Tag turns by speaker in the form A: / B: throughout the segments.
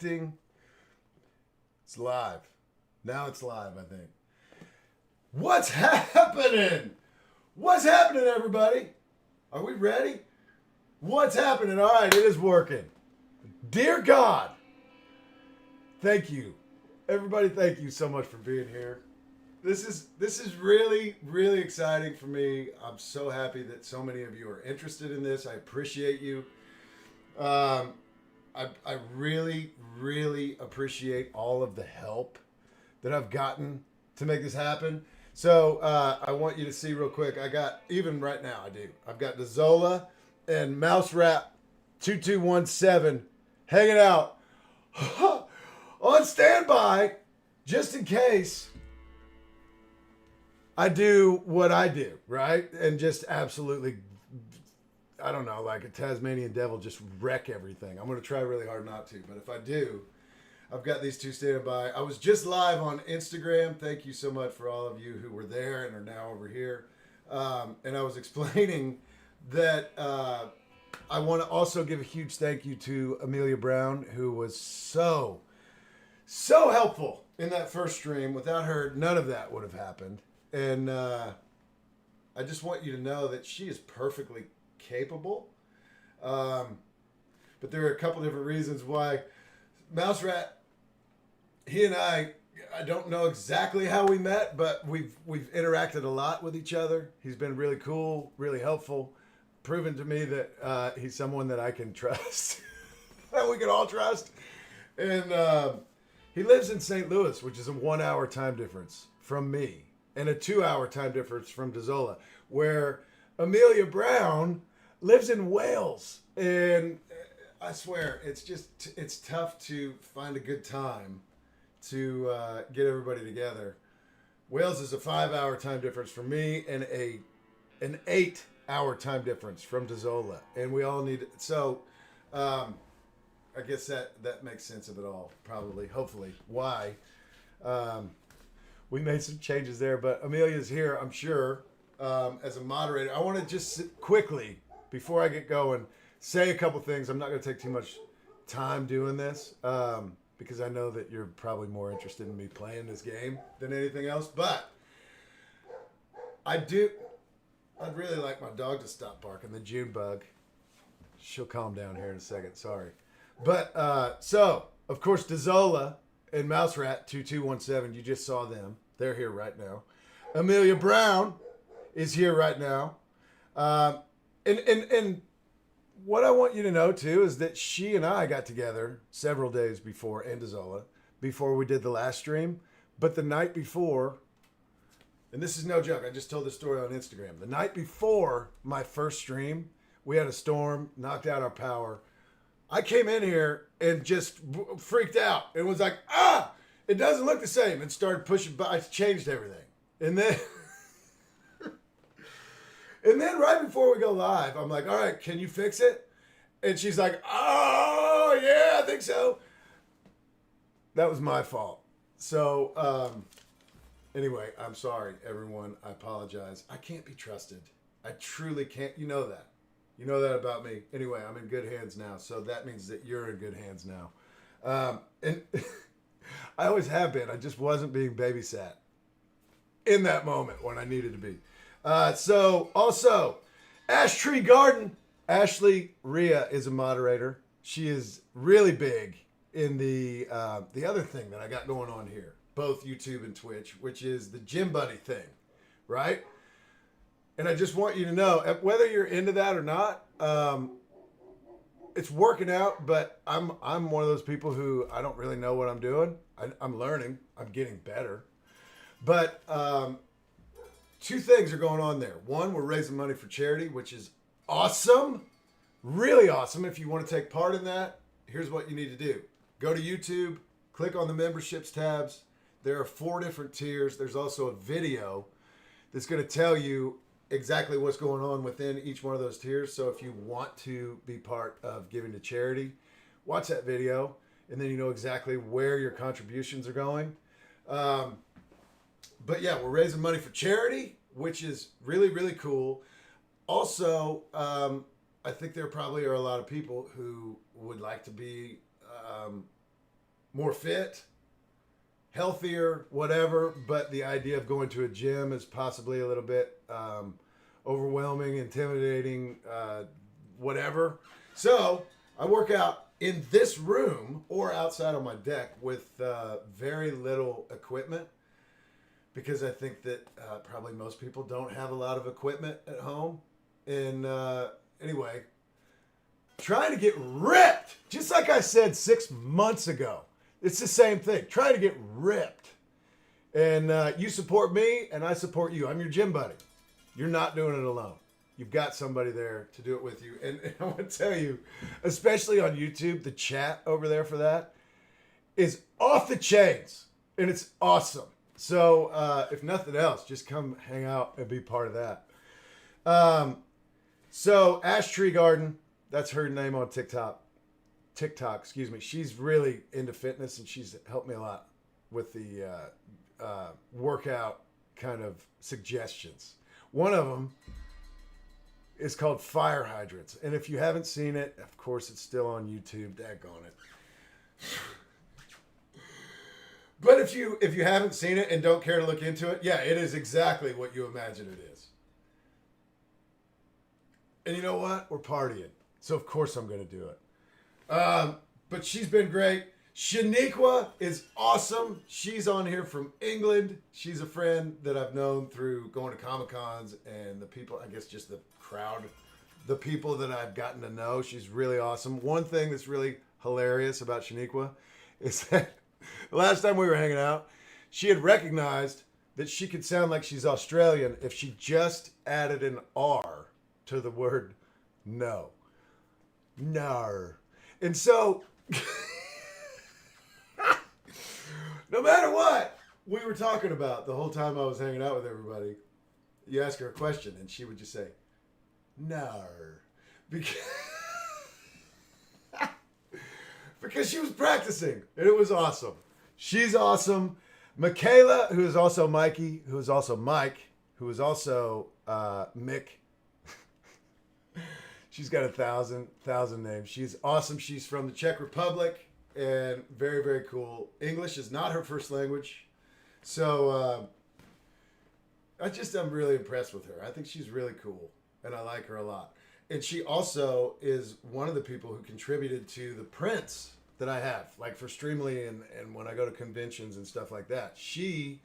A: connecting. It's live. Now it's live, I think. What's happening? What's happening, everybody? Are we ready? What's happening? All right, it is working. Dear God, thank you. Everybody, thank you so much for being here. This is really, really exciting for me. I'm so happy that so many of you are interested in this. I appreciate you. I really, really appreciate all of the help that I've gotten to make this happen. So I want you to see real quick. I got, even right now I do. I've got DAZOLA and Mouse Rat 2217 hanging out on standby just in case I do what I do, right? And just absolutely, I don't know, like a Tasmanian devil, just wreck everything. I'm going to try really hard not to, but if I do, I've got these two standing by. I was just live on Instagram. Thank you so much for all of you who were there and are now over here. And I was explaining that I want to also give a huge thank you to Amelia Brown, who was so helpful in that first stream. Without her, none of that would have happened. And I just want you to know that she is perfectly capable. But there are a couple different reasons why Mouse Rat, he and I don't know exactly how we met, but we've interacted a lot with each other. He's been really cool, really helpful, proven to me that he's someone that I can trust, that we can all trust. And he lives in St. Louis, which is a 1 hour time difference from me, and a 2 hour time difference from DAZOLA, where Amelia Brown lives in Wales. And I swear, it's tough to find a good time to get everybody together. Wales is a 5 hour time difference from me and an 8 hour time difference from DAZOLA. And we all need, so I guess that makes sense of it all, probably, hopefully, why. We made some changes there, but Amelia's here, I'm sure, as a moderator. I want to just quickly, before I get going, say a couple things. I'm not going to take too much time doing this because I know that you're probably more interested in me playing this game than anything else. But I'd really like my dog to stop barking, the June bug. She'll calm down here in a second. Sorry. But so, of course, DAZOLA and Mouse Rat 2217, you just saw them. They're here right now. Amelia Brown is here right now. And what I want you to know, too, is that she and I got together several days before, and DAZOLA, before we did the last stream. But the night before, and this is no joke, I just told this story on Instagram. The night before my first stream, we had a storm, knocked out our power. I came in here and just freaked out and was like, it doesn't look the same, and started pushing, but I changed everything. And then... And then right before we go live, I'm like, all right, can you fix it? And she's like, oh, yeah, I think so. That was my fault. So anyway, I'm sorry, everyone. I apologize. I can't be trusted. I truly can't. You know that. You know that about me. Anyway, I'm in good hands now. So that means that you're in good hands now. And I always have been. I just wasn't being babysat in that moment when I needed to be. So also, Ash Tree Garden. Ashley Rhea is a moderator. She is really big in the other thing that I got going on here, both YouTube and Twitch, which is the Gym Buddy thing, right? And I just want you to know, whether you're into that or not, it's working out. But I'm one of those people who I don't really know what I'm doing. I'm learning. I'm getting better. But two things are going on there. One, we're raising money for charity, which is awesome. Really awesome. If you want to take part in that, here's what you need to do. Go to YouTube, click on the memberships tabs. There are 4 different tiers. There's also a video that's going to tell you exactly what's going on within each one of those tiers. So if you want to be part of giving to charity, watch that video, and then you know exactly where your contributions are going. But yeah, we're raising money for charity, which is really, really cool. Also, I think there probably are a lot of people who would like to be more fit, healthier, whatever. But the idea of going to a gym is possibly a little bit overwhelming, intimidating, whatever. So I work out in this room or outside on my deck with very little equipment, because I think that probably most people don't have a lot of equipment at home. And anyway, trying to get ripped, just like I said 6 months ago. It's the same thing. Trying to get ripped. And you support me, and I support you. I'm your gym buddy. You're not doing it alone. You've got somebody there to do it with you. And I want to tell you, especially on YouTube, the chat over there for that is off the chains. And it's awesome. So if nothing else, just come hang out and be part of that. So Ash Tree Garden, that's her name on TikTok, excuse me. She's really into fitness, and she's helped me a lot with the workout kind of suggestions. One of them is called Fire Hydrants. And if you haven't seen it, of course, it's still on YouTube. Daggone it. But if you haven't seen it and don't care to look into it, yeah, it is exactly what you imagine it is. And you know what? We're partying. So of course I'm going to do it. But she's been great. Shaniqua is awesome. She's on here from England. She's a friend that I've known through going to Comic-Cons and the people, I guess just the crowd, the people that I've gotten to know. She's really awesome. One thing that's really hilarious about Shaniqua is that the last time we were hanging out, she had recognized that she could sound like she's Australian if she just added an R to the word no. Nar. And so, no matter what we were talking about the whole time I was hanging out with everybody, you ask her a question and she would just say, nar. Because she was practicing, and it was awesome. She's awesome. Michaela, who is also Mikey, who is also Mike, who is also Mick. She's got 1,000 names. She's awesome. She's from the Czech Republic, and very, very cool. English is not her first language. So I'm really impressed with her. I think she's really cool, and I like her a lot. And she also is one of the people who contributed to the prints that I have, like for Streamly and when I go to conventions and stuff like that. She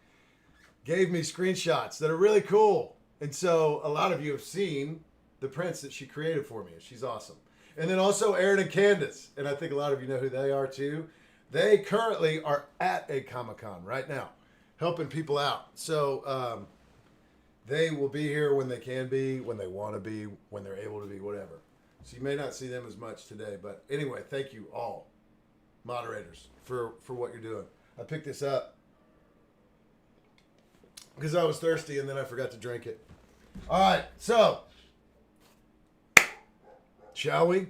A: gave me screenshots that are really cool. And so a lot of you have seen the prints that she created for me. She's awesome. And then also Aaron and Candace. And I think a lot of you know who they are too. They currently are at a Comic-Con right now, helping people out. So, they will be here when they can be, when they want to be, when they're able to be, whatever. So you may not see them as much today. But anyway, thank you all, moderators, for what you're doing. I picked this up because I was thirsty and then I forgot to drink it. All right, so shall we?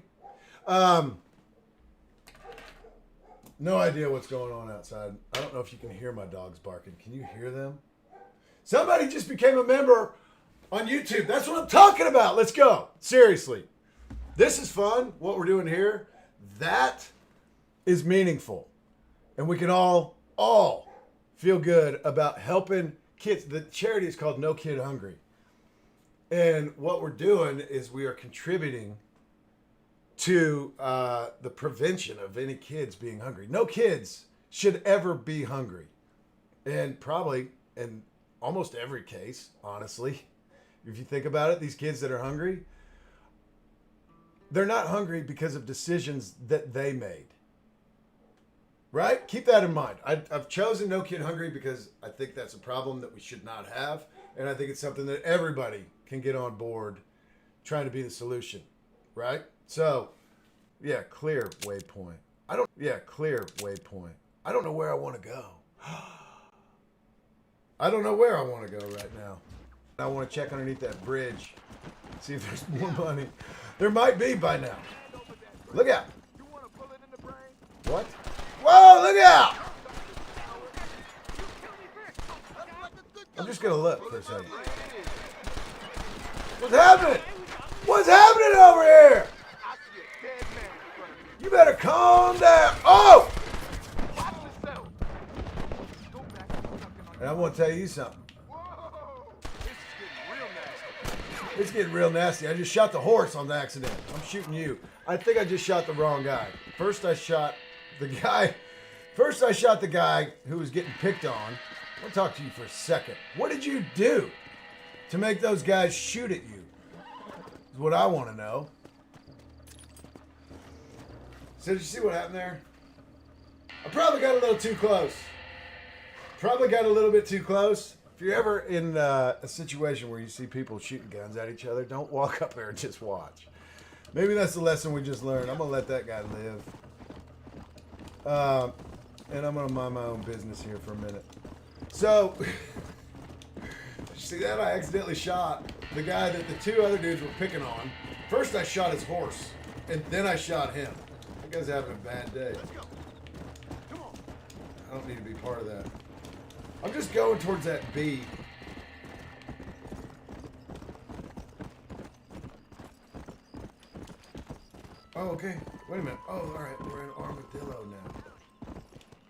A: No idea what's going on outside. I don't know if you can hear my dogs barking. Can you hear them? Somebody just became a member on YouTube. That's what I'm talking about. Let's go. Seriously. This is fun, what we're doing here. That is meaningful. And we can all feel good about helping kids. The charity is called No Kid Hungry. And what we're doing is we are contributing to the prevention of any kids being hungry. No kids should ever be hungry. And probably, in almost every case, honestly, if you think about it, these kids that are hungry, they're not hungry because of decisions that they made. Right? Keep that in mind. I've chosen No Kid Hungry because I think that's a problem that we should not have. And I think it's something that everybody can get on board trying to be the solution. Right? So, yeah, clear waypoint. Clear waypoint. I don't know where I want to go. I don't know where I want to go right now. I want to check underneath that bridge. See if there's more money. There might be by now. Look out. What? Whoa, look out! I'm just going to look for a second. What's happening? What's happening over here? You better calm down. Oh! want to tell you something.
B: Whoa! This is getting real nasty.
A: It's getting real nasty. I just shot the horse on accident. I'm shooting you. I think I just shot the wrong guy. First I shot the guy who was getting picked on. I'll talk to you for a second. What did you do to make those guys shoot at you? Is what I want to know. So did you see what happened there? I probably got a little too close. Probably got a little bit too close. If you're ever in a situation where you see people shooting guns at each other, don't walk up there and just watch. Maybe that's the lesson we just learned. I'm going to let that guy live. And I'm going to mind my own business here for a minute. So, see that? I accidentally shot the guy that the two other dudes were picking on. First I shot his horse, and then I shot him. That guy's having a bad day.
B: Let's go. Come on.
A: I don't need to be part of that. I'm just going towards that B. Oh, okay. Wait a minute. Oh, all right. We're in Armadillo now.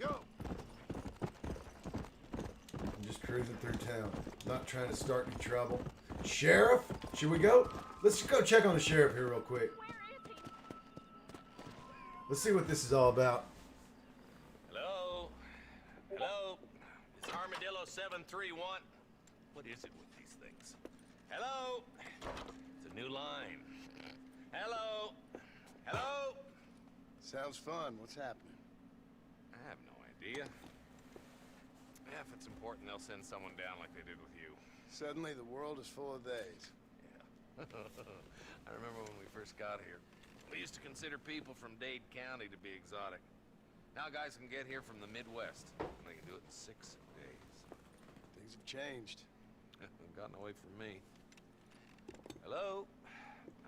B: Go.
A: I'm just cruising through town. Not trying to start any trouble. Sheriff? Should we go? Let's go check on the sheriff here real quick. Let's see what this is all about.
C: Hello? Hello? It's Armadillo 731. What is it with these things? Hello? It's a new line. Hello? Hello?
B: Sounds fun. What's happening?
C: I have no idea. Yeah, if it's important, they'll send someone down like they did with you.
B: Suddenly the world is full of days.
C: Yeah. I remember when we first got here. We used to consider people from Dade County to be exotic. Now guys can get here from the Midwest, and they can do it in 6 days.
B: Things have changed.
C: They've gotten away from me. Hello?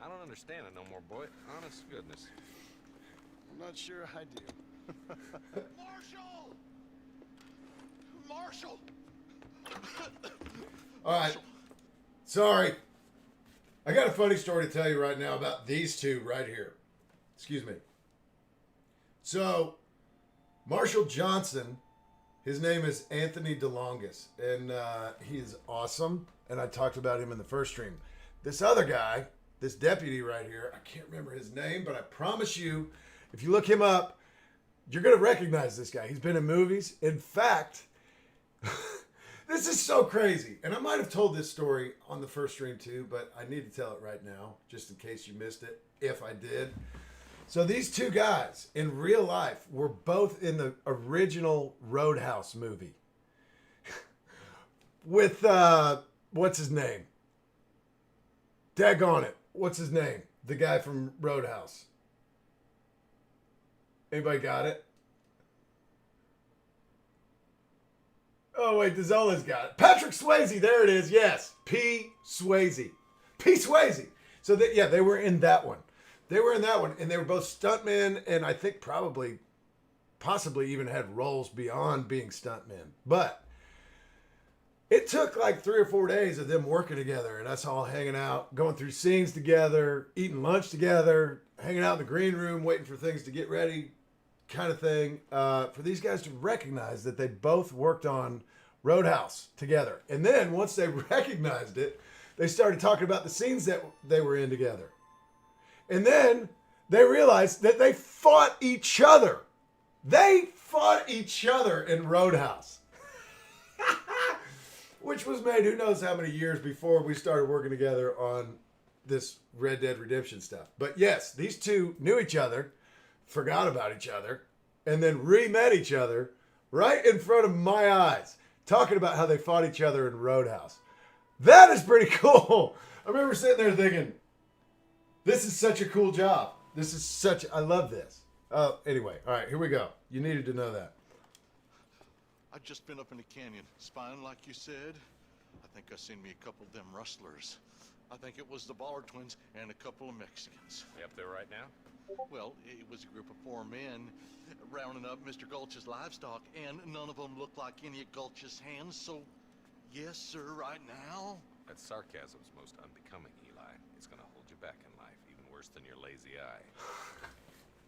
C: I don't understand it no more, boy. Honest to goodness.
B: I'm not sure I do. Marshall! Marshall!
A: All right. Sorry. I got a funny story to tell you right now about these two right here. Excuse me. So, Marshall Johnson, his name is Anthony DeLongis, and he is awesome, and I talked about him in the first stream. This other guy, this deputy right here, I can't remember his name, but I promise you, if you look him up, you're going to recognize this guy. He's been in movies. In fact, this is so crazy. And I might have told this story on the first stream too, but I need to tell it right now, just in case you missed it, if I did. So these two guys in real life were both in the original Roadhouse movie. With, what's his name? Daggone it. What's his name? The guy from Roadhouse. Anybody got it? Oh, wait, DAZOLA's got it. Patrick Swayze, there it is. Yes, P. Swayze. P. Swayze. So, they were in that one. They were in that one, and they were both stuntmen, and I think possibly even had roles beyond being stuntmen. But it took like 3 or 4 days of them working together, and us all hanging out, going through scenes together, eating lunch together, hanging out in the green room, waiting for things to get ready, kind of thing, for these guys to recognize that they both worked on Roadhouse together. And then once they recognized it, they started talking about the scenes that they were in together. And then they realized that they fought each other. They fought each other in Roadhouse. Which was made who knows how many years before we started working together on this Red Dead Redemption stuff. But yes, these two knew each other, forgot about each other, and then re-met each other right in front of my eyes, talking about how they fought each other in Roadhouse. That is pretty cool. I remember sitting there thinking, this is such a cool job. I love this. Anyway, all right, here we go. You needed to know that.
D: I'd just been up in the canyon, spying like you said. I think I seen me a couple of them rustlers. I think it was the Ballard twins and a couple of Mexicans.
C: You up there right now?
D: Well, it was a group of 4 men rounding up Mr. Gulch's livestock, and none of them looked like any of Gulch's hands, so yes, sir, right now.
C: That sarcasm's most unbecoming, Eli. It's gonna hold you back in life, even worse than your lazy eye.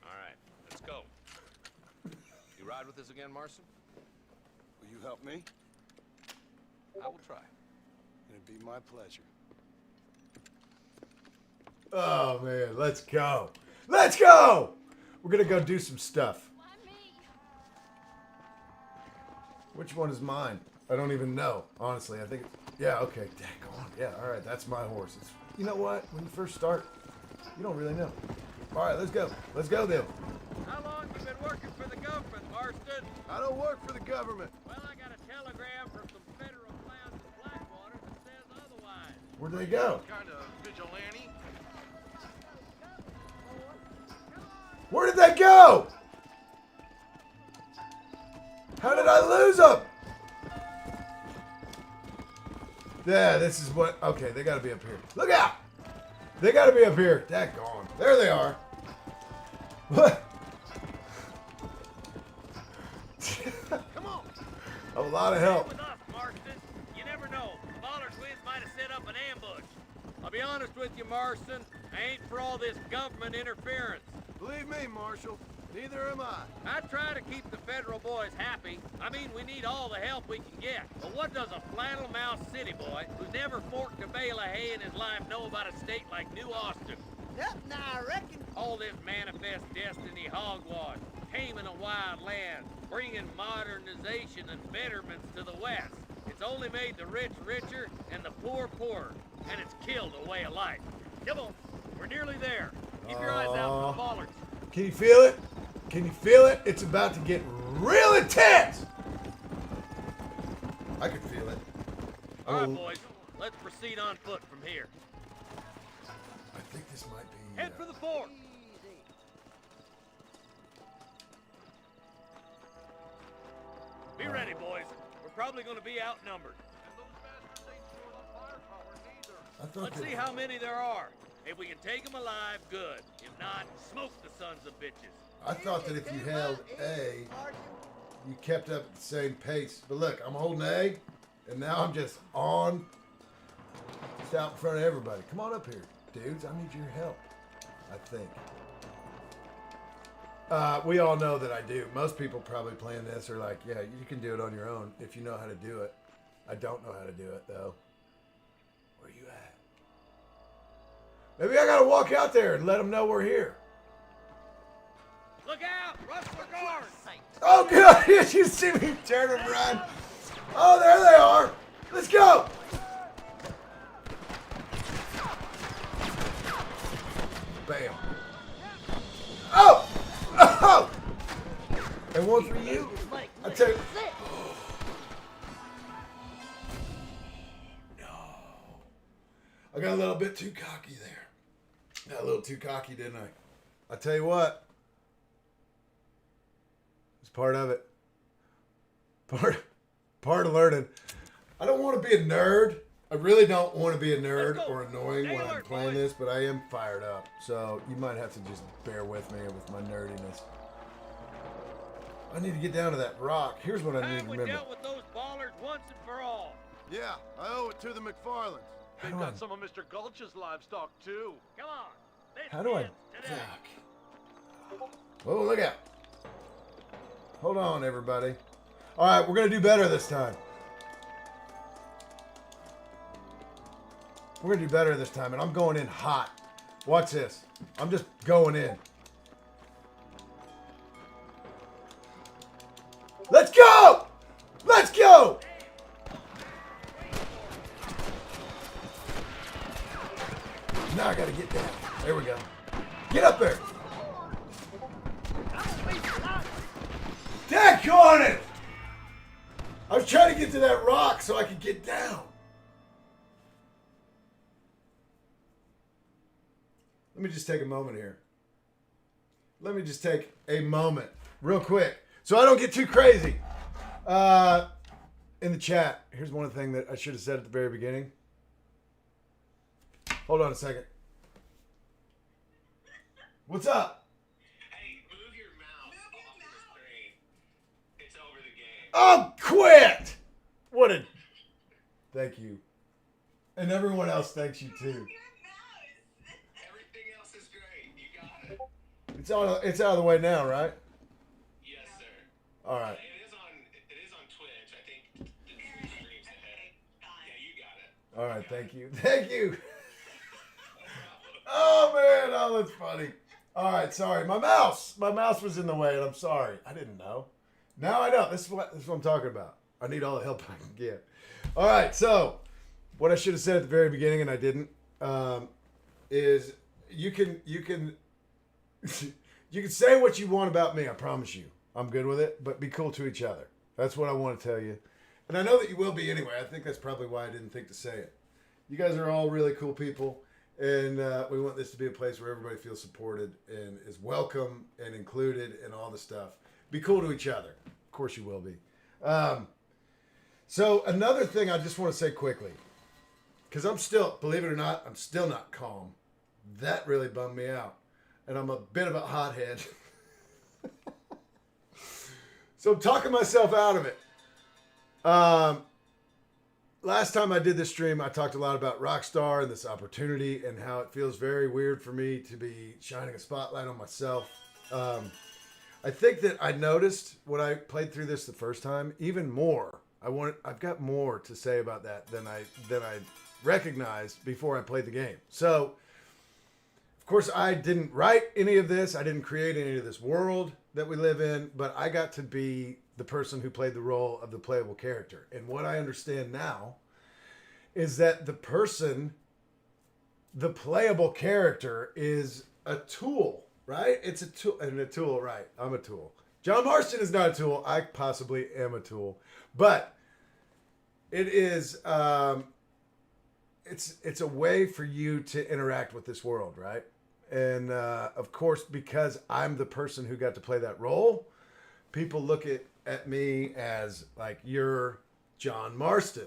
C: All right, let's go. You ride with us again, Marston?
B: Will you help me?
C: I will try.
B: It'd be my pleasure.
A: Oh man, let's go. Let's go. We're gonna go do some stuff. Which one is mine? I don't even know. Honestly, I think. Yeah. Okay. Dang on. Yeah. All right. That's my horse. It's, you know what? When you first start, you don't really know. All right. Let's go. Let's go then.
E: How long you been working for the government, Marston?
B: I don't work for the government.
E: Well, I got a telegram from some federal clowns in Blackwater that says otherwise.
A: Where'd they go?
D: Kind of vigilante.
A: Where did they go? How did I lose them? Yeah, this is what. Okay, they gotta be up here. Look out! They gotta be up here. Daggone. There they are. What?
E: Come on.
A: A lot of help.
E: Stay with us, Marston. You never know. The Bollard twins might have set up an ambush. I'll be honest with you, Marston. I ain't for all this government interference.
B: Believe me, Marshal, neither am I.
E: I try to keep the federal boys happy. I mean, we need all the help we can get. But what does a flannel-mouthed city boy who's never forked a bale of hay in his life know about a state like New Austin?
F: Nothing, I reckon.
E: All this manifest destiny hogwash, taming a wild land, bringing modernization and betterments to the West. It's only made the rich richer and the poor poorer, and it's killed a way of life. Come on, we're nearly there. Keep your eyes out for the bollards.
A: Can you feel it? Can you feel it? It's about to get real intense. I can feel it.
E: All right, boys, let's proceed on foot from here.
A: I think this might be.
E: Head for the fort. Be ready, boys. We're probably going to be outnumbered.
A: I thought
E: Let's
A: that-
E: see how many there are. If we can take them alive, good. If not, smoke the sons of bitches.
A: I thought that if you held A, you kept up at the same pace. But look, I'm holding A, and now I'm just out in front of everybody. Come on up here, dudes. I need your help, I think. We all know that I do. Most people probably playing this are like, yeah, you can do it on your own if you know how to do it. I don't know how to do it, though. Where you at? Maybe I gotta walk out there and let them know we're here.
E: Look out! Rustler guards!
A: Oh, God! Did you see me turn and run? Oh, there they are! Let's go! Bam. Oh! Oh! And one for you. I tell you. No. I got a little bit too cocky there. Got a little too cocky, didn't I? I tell you what. It's part of it. Part of learning. I don't want to be a nerd. I really don't want to be a nerd or annoying when I'm playing this, but I am fired up. So you might have to just bear with me with my nerdiness. I need to get down to that rock. Here's what I need to
E: We
A: remember.
E: dealt with those bollards once and for all.
B: Yeah, I owe it to the McFarlands.
D: They've got some of Mr. Gulch's livestock, too.
E: Come on. This
A: How do I
E: ends today.
A: duck? Oh, look out. Hold on, everybody. All right, we're going to do better this time. We're going to do better this time, and I'm going in hot. Watch this. I'm just going in. Let's go! Let's go! Now I got to get down. There we go. Get up there. Daggone it! I was trying to get to that rock so I could get down. Let me just take a moment here. Let me just take a moment real quick so I don't get too crazy. In the chat, here's one thing that I should have said at the very beginning. Hold on a second. What's up?
G: Hey, move your mouse off the screen. It's over the game.
A: Oh, quit! What a... Thank you. And everyone else thanks you too.
G: Everything else is great. You got it.
A: It's out of the way now, right?
G: Yes, sir.
A: All right.
G: It is on Twitch. I think the stream's ahead.
A: All right, thank you. Thank you. Oh, man. Oh, that's funny. All right, sorry. My mouse was in the way, and I'm sorry. I didn't know. Now I know. This is what I'm talking about. I need all the help I can get. All right, so what I should have said at the very beginning, and I didn't, is you can you can say what you want about me. I promise you. I'm good with it, but be cool to each other. That's what I want to tell you. And I know that you will be anyway. I think that's probably why I didn't think to say it. You guys are all really cool people, and we want this to be a place where everybody feels supported and is welcome and included and all the stuff. Be cool to each other. Of course you will be. So another thing I just want to say quickly, because I'm still, believe it or not, I'm still not calm. That really bummed me out. And I'm a bit of a hothead. So I'm talking myself out of it. Last time I did this stream, I talked a lot about Rockstar and this opportunity and how it feels very weird for me to be shining a spotlight on myself. I think that I noticed when I played through this the first time, even more. I've got more to say about that than I recognized before I played the game. So, of course, I didn't write any of this. I didn't create any of this world that we live in, but I got to be the person who played the role of the playable character. And what I understand now is that the playable character is a tool, right? It's a tool, right? I'm a tool. John Marston is not a tool. I possibly am a tool, but it is, it's a way for you to interact with this world, right? And of course, because I'm the person who got to play that role, people look at me as like, you're John Marston,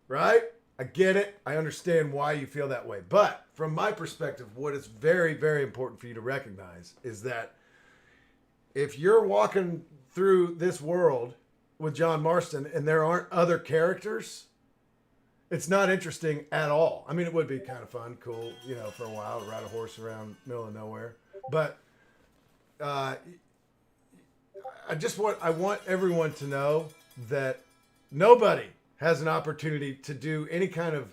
A: right? I get it. I understand why you feel that way. But from my perspective, what is very, very important for you to recognize is that if you're walking through this world with John Marston and there aren't other characters, it's not interesting at all. I mean, it would be kind of fun, cool, for a while, to ride a horse around the middle of nowhere. But I want everyone to know that nobody has an opportunity to do any kind of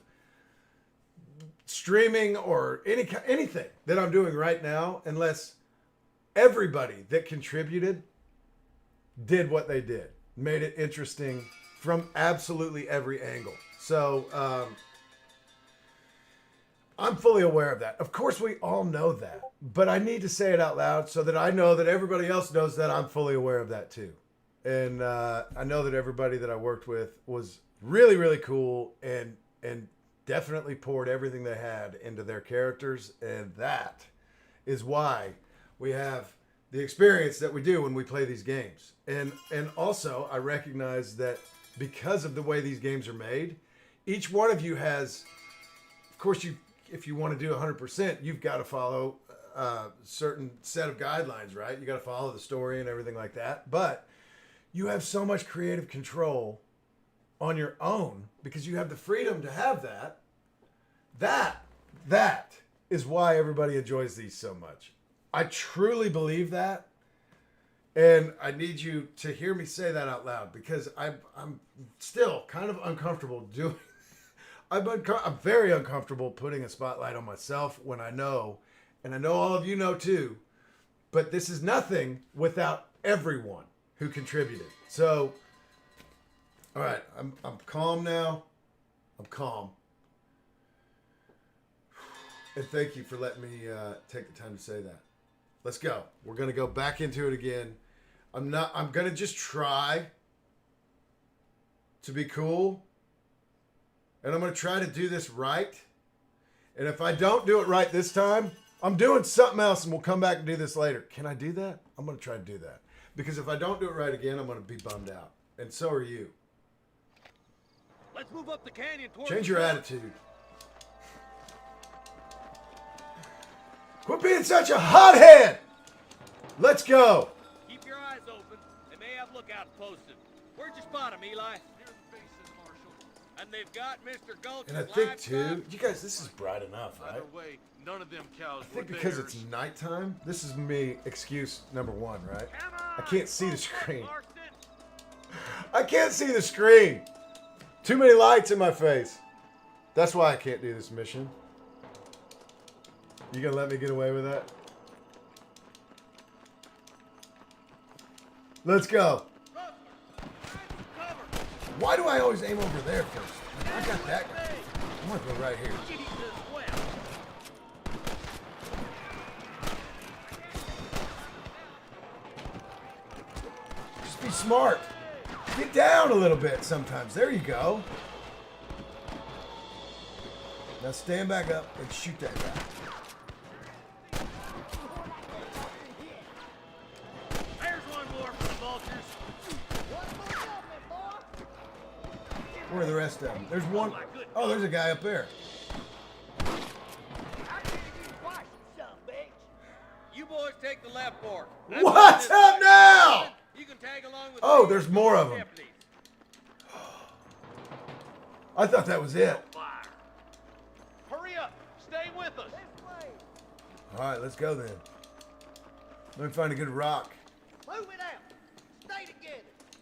A: streaming or anything that I'm doing right now unless everybody that contributed did what they did, made it interesting from absolutely every angle. So I'm fully aware of that. Of course, we all know that, but I need to say it out loud so that I know that everybody else knows that I'm fully aware of that too. And I know that everybody that I worked with was really, really cool and definitely poured everything they had into their characters. And that is why we have the experience that we do when we play these games. And also, I recognize that because of the way these games are made, each one of you has, of course, if you want to do 100%, you've got to follow a certain set of guidelines, right? You got to follow the story and everything like that. But you have so much creative control on your own because you have the freedom to have that. That is why everybody enjoys these so much. I truly believe that. And I need you to hear me say that out loud because I'm still kind of uncomfortable doing. I'm very uncomfortable putting a spotlight on myself when I know, and I know all of you know too, but this is nothing without everyone who contributed. So, all right, I'm calm now. I'm calm. And thank you for letting me take the time to say that. Let's go. We're going to go back into it again. I'm going to just try to be cool. And I'm going to try to do this right. And if I don't do it right this time, I'm doing something else and we'll come back and do this later. Can I do that? I'm going to try to do that. Because if I don't do it right again, I'm going to be bummed out. And so are you.
E: Let's move up the canyon towards
A: Change your attitude. Quit being such a hothead. Let's go.
E: Keep your eyes open. They may have lookouts posted. Where'd you spot them, Eli?
D: Near the basin, Marshal.
E: And they've got Mr. Gulch's
A: And I think
E: livestock?
A: too, you guys, this is bright enough, right?
D: Either way, none of them cows
A: I think
D: were
A: because
D: theirs.
A: it's nighttime, this is me excuse number one, right?
E: Come on,
A: I can't see the
E: folks,
A: screen.
E: Marston.
A: I can't see the screen. Too many lights in my face. That's why I can't do this mission. You gonna let me get away with that? Let's go. Why do I always aim over there first? I got that guy. I'm gonna go right here. Just be smart. Get down a little bit sometimes. There you go. Now stand back up and shoot that guy.
E: There's one more for the vultures.
A: Where are the rest of them? There's one. Oh, there's a guy up there.
E: You boys take the left fork.
A: What's up now?
E: You can tag along with
A: Oh,
E: me.
A: there's more of them.
E: Deputies.
A: I thought that was it.
E: Fire.
D: Hurry up! Stay with us!
A: All right, let's go then. Let me find a good rock.
F: Move it out. Stay together.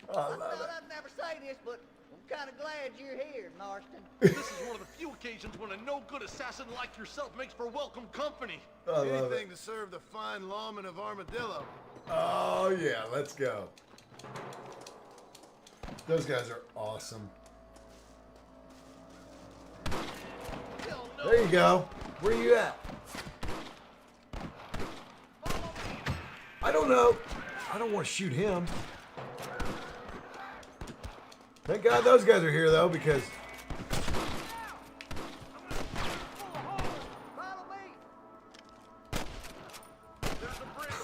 A: Oh, I
F: I
A: love
F: thought
A: it.
F: I'd never say this, but I'm kind of glad you're here, Marston.
D: This is one of the few occasions when a no-good assassin like yourself makes for welcome company.
A: I love it.
B: Anything to serve the fine lawman of Armadillo.
A: Oh, yeah, let's go. Those guys are awesome. There you go. Where you at? I don't know. I don't want to shoot him. Thank God those guys are here, though, because...
F: Follow me.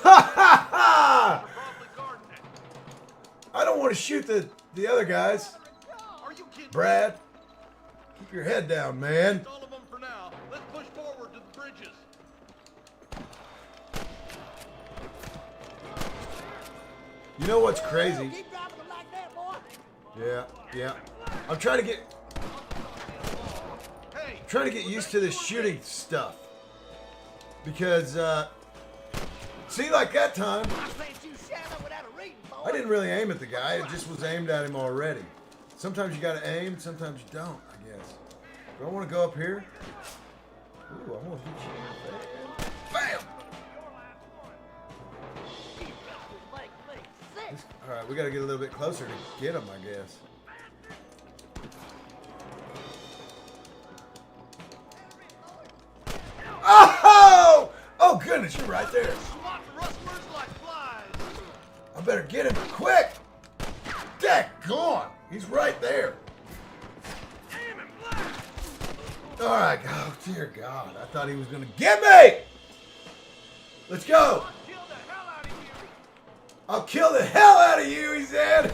A: Ha ha ha! I don't want to shoot the other guys.
D: Are you kidding?
A: Brad, keep your head down, man.
D: That's all of them for now. Let's push forward to the bridges.
A: You know what's crazy?
F: Keep dropping them like that, boy.
A: Yeah. I'm trying to get
D: Hey,
A: used to this shooting stuff. Because see, like that time,
F: I sent you shadow without a reason, boy.
A: I didn't really aim at the guy. It just was aimed at him already. Sometimes you gotta aim, sometimes you don't, I guess. Do I want to go up here? Ooh, I want to hit you in the face. Bam! All right, we got to get a little bit closer to get him, I guess. Oh! Oh, goodness, you're right there.
D: swat rustlers like flies.
A: I better get him quick. Daggone. He's right there. All right. Oh, dear God. I thought he was going to get me. Let's go. I'll kill the hell out of you, he said.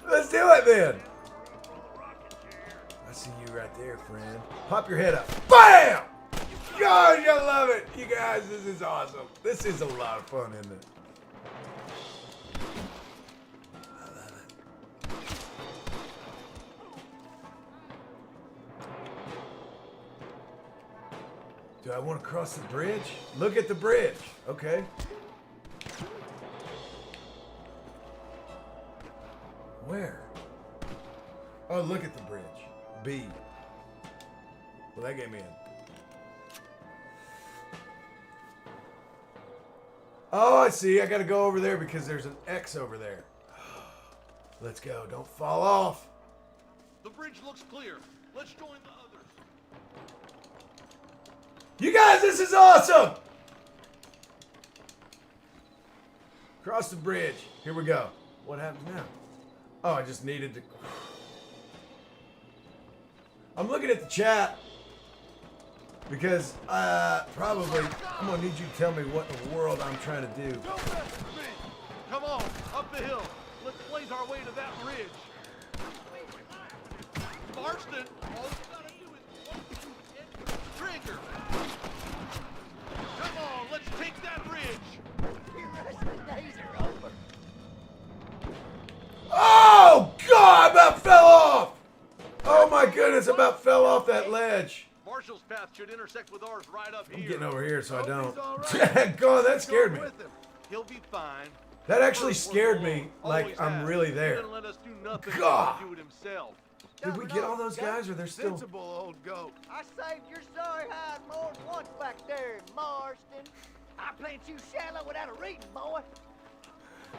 A: Let's do it then. I see you right there, friend. Pop your head up. Bam! Gosh, I love it. You guys, this is awesome. This is a lot of fun, isn't it? I love it. Do I want to cross the bridge? Look at the bridge. Okay. Where? Oh, look at the bridge. B. Well, that gave me in. Oh, I see. I got to go over there because there's an X over there. Let's go. Don't fall off.
D: The bridge looks clear. Let's join the others.
A: You guys, this is awesome. Cross the bridge. Here we go. What happens now? Oh, I just needed to... I'm looking at the chat because probably I'm going to need you to tell me what in the world I'm trying to do.
D: Don't mess with me. Come on, up the hill. Let's blaze our way to that ridge. Marston, all you gotta do is hit the trigger. Come on, let's take that ridge.
F: Your wrestling days are over.
A: Oh, God, I about fell off. Oh, my goodness, I about fell off that ledge.
D: Marshall's path should intersect with ours right up
A: I'm
D: here.
A: getting over here so I don't.
B: He's all right.
A: God, that scared me.
B: With him.
D: He'll be fine.
A: That actually
D: First,
A: scared
D: we're
A: me
D: alone.
A: like
D: Always
A: I'm
D: have.
A: really
D: He
A: there.
D: didn't let us do nothing.
A: God.
D: He had to do it himself.
A: Did we
F: coming
A: get all
F: on,
A: those
F: goat.
A: guys, or they're still?
B: Sensible old goat.
F: I saved your sorry hide more than once back there in Marston. I plant you shallow without a reading, boy.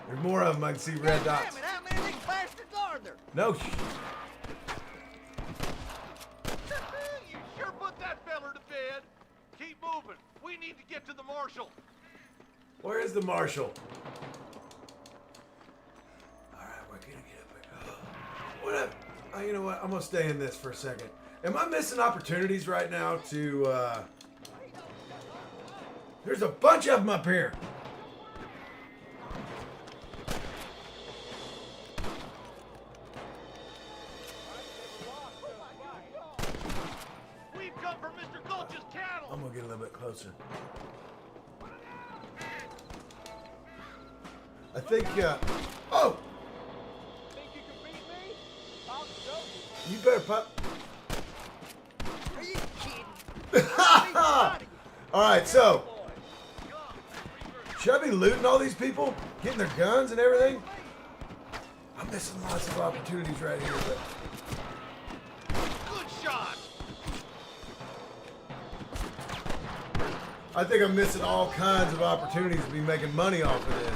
A: There's more of them. I can see red
F: Damn
A: dots.
F: it, how many of these bastards are there?
A: No.
B: You sure put that feller to bed. Keep moving. We need to get to the marshal.
A: Where is the marshal? All right, we're gonna get up. What? You know what? I'm gonna stay in this for a second. Am I missing opportunities right now to? There's a bunch of them up here.
B: We've come for Mr. Gulch's cattle.
A: I'm gonna get a little bit closer. I think. Oh!
F: Think you can beat me? I'll show you.
A: You better pop.
F: Are you kidding?
A: All right, so should I be looting all these people, getting their guns and everything? I'm missing lots of opportunities right here, but
B: Good shot.
A: I think I'm missing all kinds of opportunities to be making money off of this.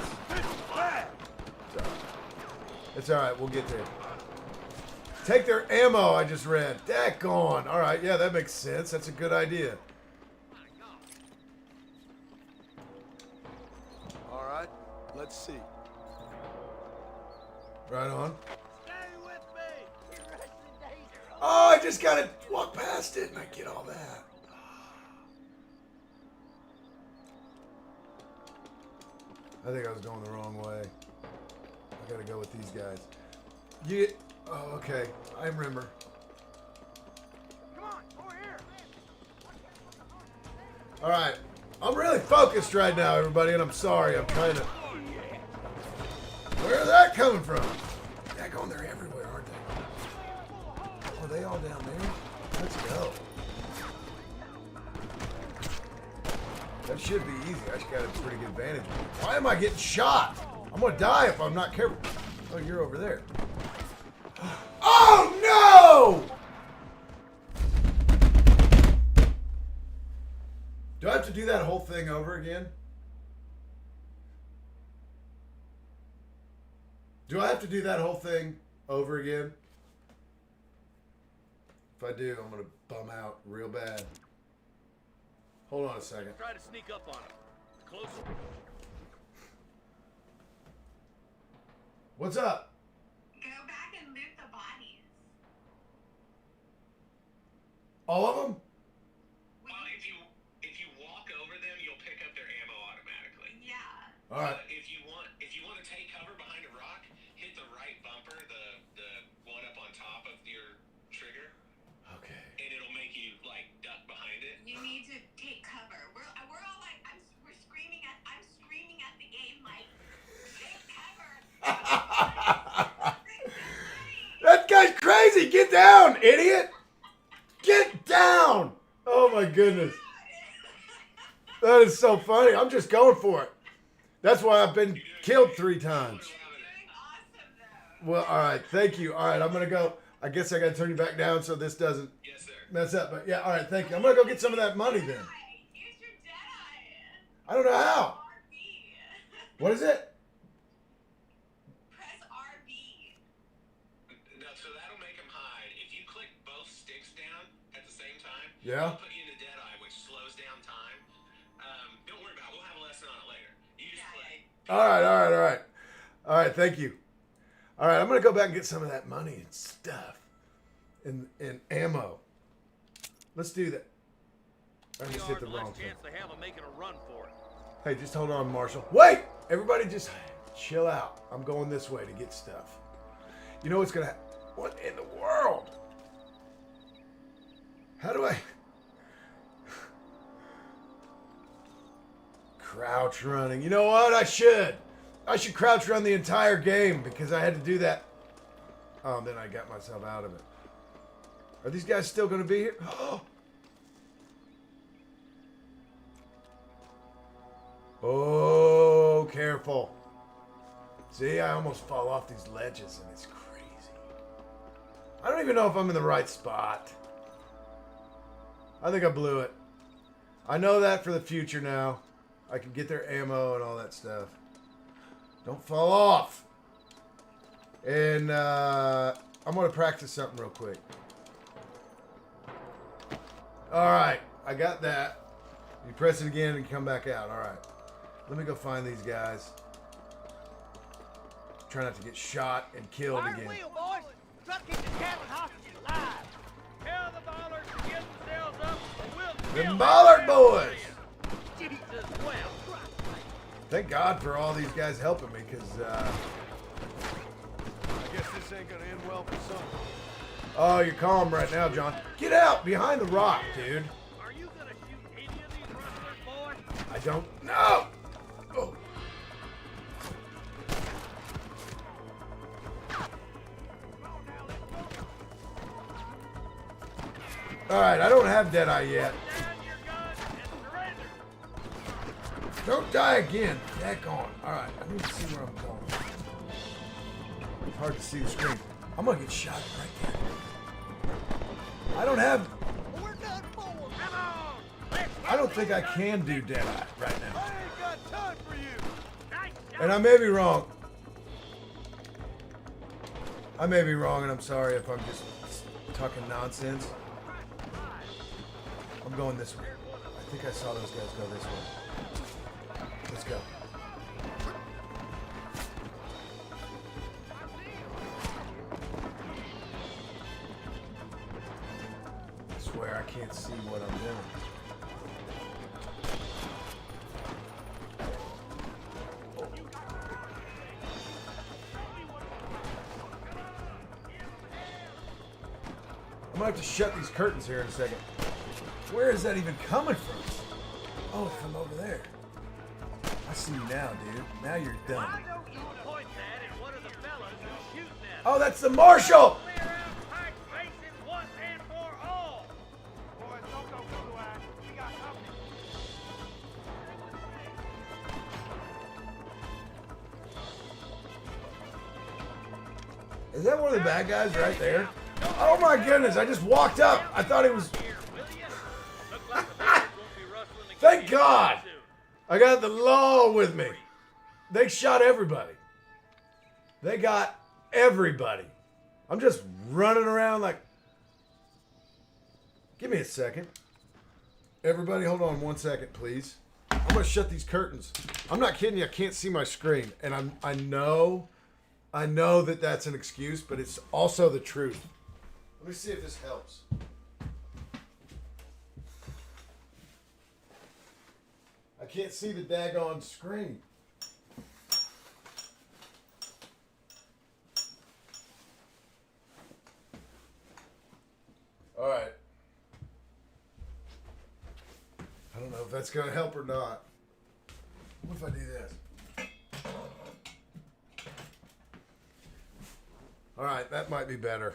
A: So, it's all right. We'll get there. Take their ammo. I just read. Daggone. All right. Yeah, that makes sense. That's a good idea.
B: All right, let's see.
A: Right on.
F: Stay with me. The rest of the days are over.
A: Oh, I just gotta walk past it and I get all that. I think I was going the wrong way. I gotta go with these guys. Oh, okay. I remember.
F: Come on, over here.
A: All right. I'm really focused right now, everybody, and I'm sorry. I'm trying to. Where's that coming from? Daggone, they're everywhere, aren't they? Are they all down there? Let's go. That should be easy. I just got a pretty good vantage. Why am I getting shot? I'm gonna die if I'm not careful. Oh, you're over there. Oh no! Do I have to do that whole thing over again? Do I have to do that whole thing over again? If I do, I'm gonna bum out real bad. Hold on a second.
E: Try to sneak up on him. Closer.
A: What's up?
G: Go back and loot the bodies.
A: All of them?
G: Well, if you walk over them, you'll pick up their ammo automatically. Yeah.
A: All right.
G: If you want to take cover behind a rock, hit the right bumper, the one up on top of your trigger,
A: Okay.
G: and it'll make you like duck behind it.
H: You need to take cover. We're all like I'm screaming at the game like take cover.
A: That guy's crazy! Get down, idiot! Get down! Oh my goodness. That is so funny. I'm just going for it. That's why I've been killed 3 times.
H: Doing awesome though.
A: Well, all right. Thank you. All right, I'm going to go. I guess I got to turn you back down so this doesn't
G: Yes, sir.
A: mess up. But yeah, all right. Thank you. I'm going to go get some of that money then.
H: Use your Deadeye.
A: I don't know how.
H: RB.
A: What is it?
H: Press RB.
G: No, so that'll make them hide. If you click both sticks down at the same time,
A: Yeah.
G: it'll put you into Deadeye, which slows down time. Don't worry about it. We'll have a lesson on it later. You just play.
A: All right, all right, all right. All right, thank you. All right, I'm going to go back and get some of that money and stuff and ammo. Let's do that. I
E: We
A: just
E: are
A: hit the
E: the
A: wrong
E: less
A: thing.
E: chance they have of making a run for it.
A: Hey, just hold on, Marshall. Wait! Everybody just chill out. I'm going this way to get stuff. You know what's going to happen? What in the world? How do I... Crouch running. You know what? I should crouch run the entire game because I had to do that. Oh, then I got myself out of it. Are these guys still going to be here? Oh, careful. See, I almost fall off these ledges and it's crazy. I don't even know if I'm in the right spot. I think I blew it. I know that for the future now. I can get their ammo and all that stuff. Don't fall off. And I'm going to practice something real quick. Alright, I got that. You press it again and come back out. Alright. Let me go find these guys. Try not to get shot and killed
F: Fire
A: again.
F: wheel, boys. Truck keeps the cattle and hostages alive.
E: Tell the ballers to get themselves up, or we'll
A: Them
E: kill
A: Bollard
E: them.
A: boys!
E: Jesus, well.
A: Thank God for all these guys helping me, because,
B: I guess this ain't gonna end well for some.
A: oh, you're calm right now, John. Get out behind the rock, dude.
E: Are you gonna shoot any of these rustlers, boy?
A: I don't know. Oh. All right, I don't have Deadeye yet.
E: Down your gun and surrender.
A: Don't die again. Heck on. All right, I need to see where I'm going. It's hard to see the screen. I'm gonna get shot right there. I don't have.
F: We're done for.
E: Come on. Let's
A: I don't think I can do Deadeye right now.
B: I ain't got time for you.
E: Nice shot.
A: And I may be wrong. I may be wrong, and I'm sorry if I'm just talking nonsense. I'm going this way. I think I saw those guys go this way. Let's go. I swear I can't see what I'm doing. I'm gonna have to shut these curtains here in a second. Where is that even coming from? Oh, from over there. I see you now, dude. Now you're done.
E: Why don't you point that at one of the fellas who's shooting at us?
A: Oh, that's the marshal!
E: Clear out Pike's Basin once and for all.
B: Boys, don't go blue eyed. We got company.
A: Is that one of the bad guys right there? Oh my goodness, I just walked up. I thought he was...
E: Here, will ya? Look like the boys won't be rustling again
A: Thank
E: anytime
A: God!
E: soon.
A: I got the law with me. They shot everybody. They got everybody. I'm just running around like... Give me a second. Everybody, hold on 1 second, please. I'm going to shut these curtains. I'm not kidding you. I can't see my screen. And I know that that's an excuse, but it's also the truth. Let me see if this helps. I can't see the daggone screen. All right. I don't know if that's going to help or not. What if I do this? All right, that might be better.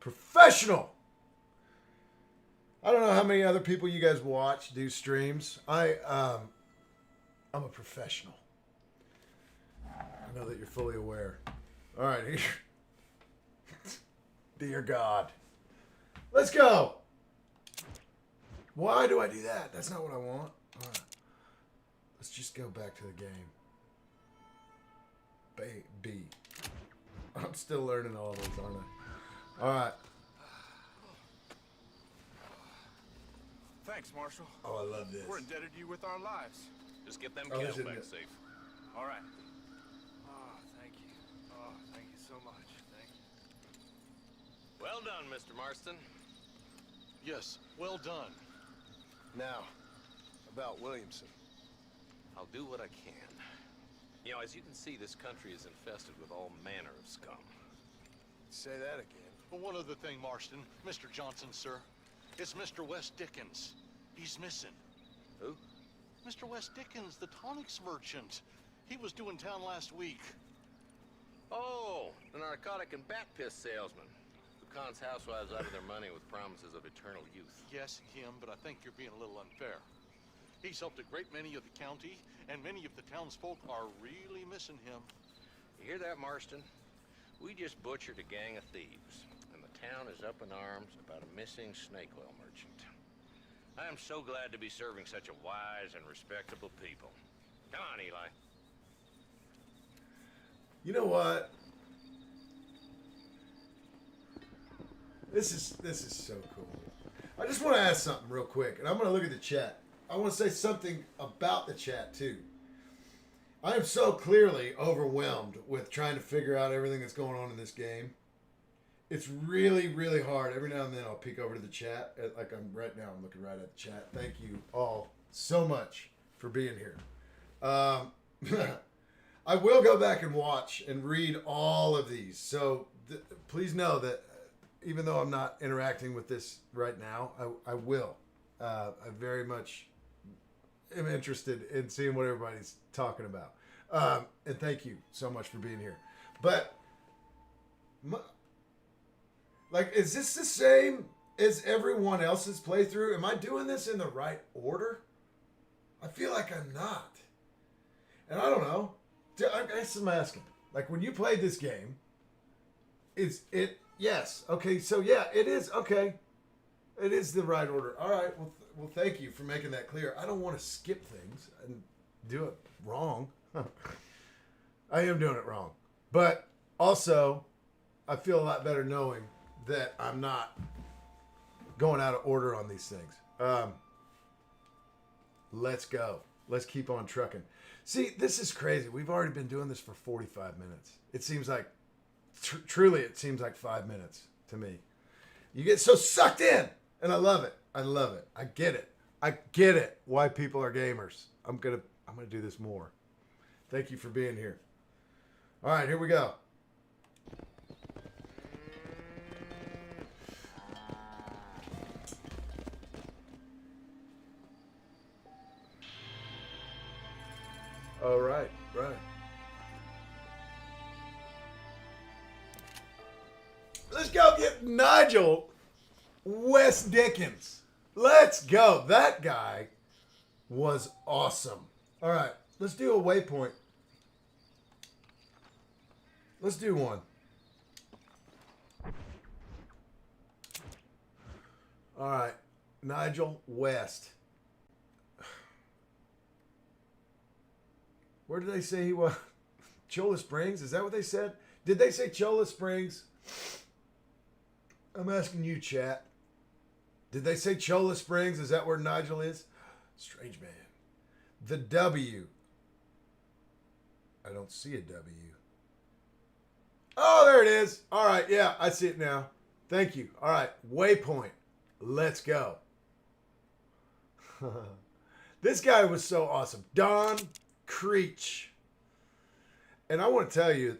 A: Professional. I don't know how many other people you guys watch do streams. I'm a professional. I know that you're fully aware. All right, here. Dear God. Let's go. Why do I do that? That's not what I want. All right. Let's just go back to the game. B. I'm still learning all of those, aren't I? All right.
I: Thanks, Marshal.
A: Oh, I love this.
I: We're indebted to you with our lives.
C: Just get them
A: Oh,
C: cattle
A: this isn't
C: back
A: it.
C: safe.
I: All right. Oh, thank you. Oh, thank you so much. Thank you.
C: Well done, Mr. Marston.
D: Yes, well done.
B: Now, about Williamson.
C: I'll do what I can. You know, as you can see, this country is infested with all manner of scum.
B: Say that again.
D: But one other thing, Marston. Mr. Johnson, sir. It's Mr. West Dickens. He's missing.
C: Who?
D: Mr. West Dickens, the tonics merchant. He was due in town last week.
C: Oh, the narcotic and bat piss salesman. Who cons housewives out of their money with promises of eternal youth.
D: Yes, him, but I think you're being a little unfair. He's helped a great many of the county, and many of the townsfolk are really missing him.
C: You hear that, Marston? We just butchered a gang of thieves, and the town is up in arms about a missing snake oil merchant. I am so glad to be serving such a wise and respectable people. Come on, Eli.
A: You know what? This is so cool. I just want to ask something real quick, and I'm going to look at the chat. I want to say something about the chat too. I am so clearly overwhelmed with trying to figure out everything that's going on in this game. It's really, really hard. Every now and then I'll peek over to the chat. Like right now, I'm looking right at the chat. Thank you all so much for being here. I will go back and watch and read all of these. So please know that even though I'm not interacting with this right now, I will. I very much am interested in seeing what everybody's talking about. And thank you so much for being here. But, like, is this the same as everyone else's playthrough? Am I doing this in the right order? I feel like I'm not. And I don't know. I guess I'm asking. Like, when you played this game, is it... Yes. Okay, so yeah, it is. Okay. It is the right order. All right. Well, thank you for making that clear. I don't want to skip things and do it wrong. I am doing it wrong. But also, I feel a lot better knowing that I'm not going out of order on these things. Let's go. Let's keep on trucking. See, this is crazy. We've already been doing this for 45 minutes. It seems like, truly, it seems like 5 minutes to me. You get so sucked in, and I love it. I love it. I get it. I get it. Why people are gamers. I'm gonna do this more. Thank you for being here. All right, here we go. All right, right. Let's go get Nigel West Dickens. Let's go. That guy was awesome. All right, let's do a waypoint. Let's do one. All right, Nigel West. Where did they say he was? Cholla Springs? Is that what they said? Did they say Cholla Springs? I'm asking you, chat. Did they say Cholla Springs? Is that where Nigel is? Strange man. The W. I don't see a W. Oh, there it is. All right, yeah, I see it now. Thank you. All right, waypoint. Let's go. This guy was so awesome. Don Creech. And I want to tell you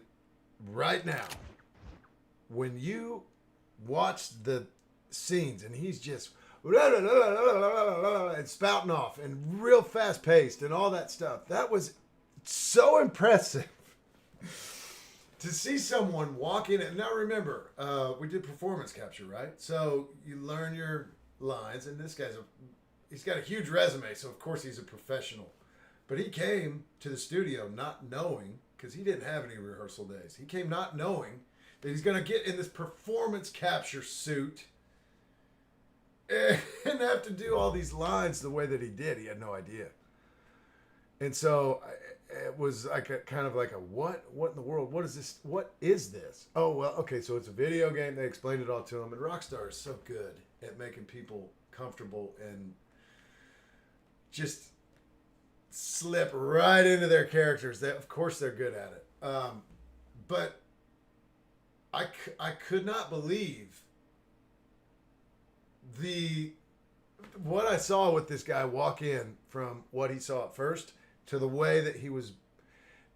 A: right now, when you watch the scenes and he's just and spouting off and real fast paced and all that stuff, that was so impressive to see someone walk in. And now remember, we did performance capture, right? So you learn your lines, and this guy's he's got a huge resume, so of course he's a professional. But he came to the studio not knowing, because he didn't have any rehearsal days. He came not knowing that he's going to get in this performance capture suit and have to do all these lines the way that he did. He had no idea. And so it was like a kind of like a what in the world? What is this? What is this? Oh, well, okay, so it's a video game. They explained it all to him. And Rockstar is so good at making people comfortable and just slip right into their characters. Of course, they're good at it. But I could not believe what I saw with this guy walk in from what he saw at first to the way that he was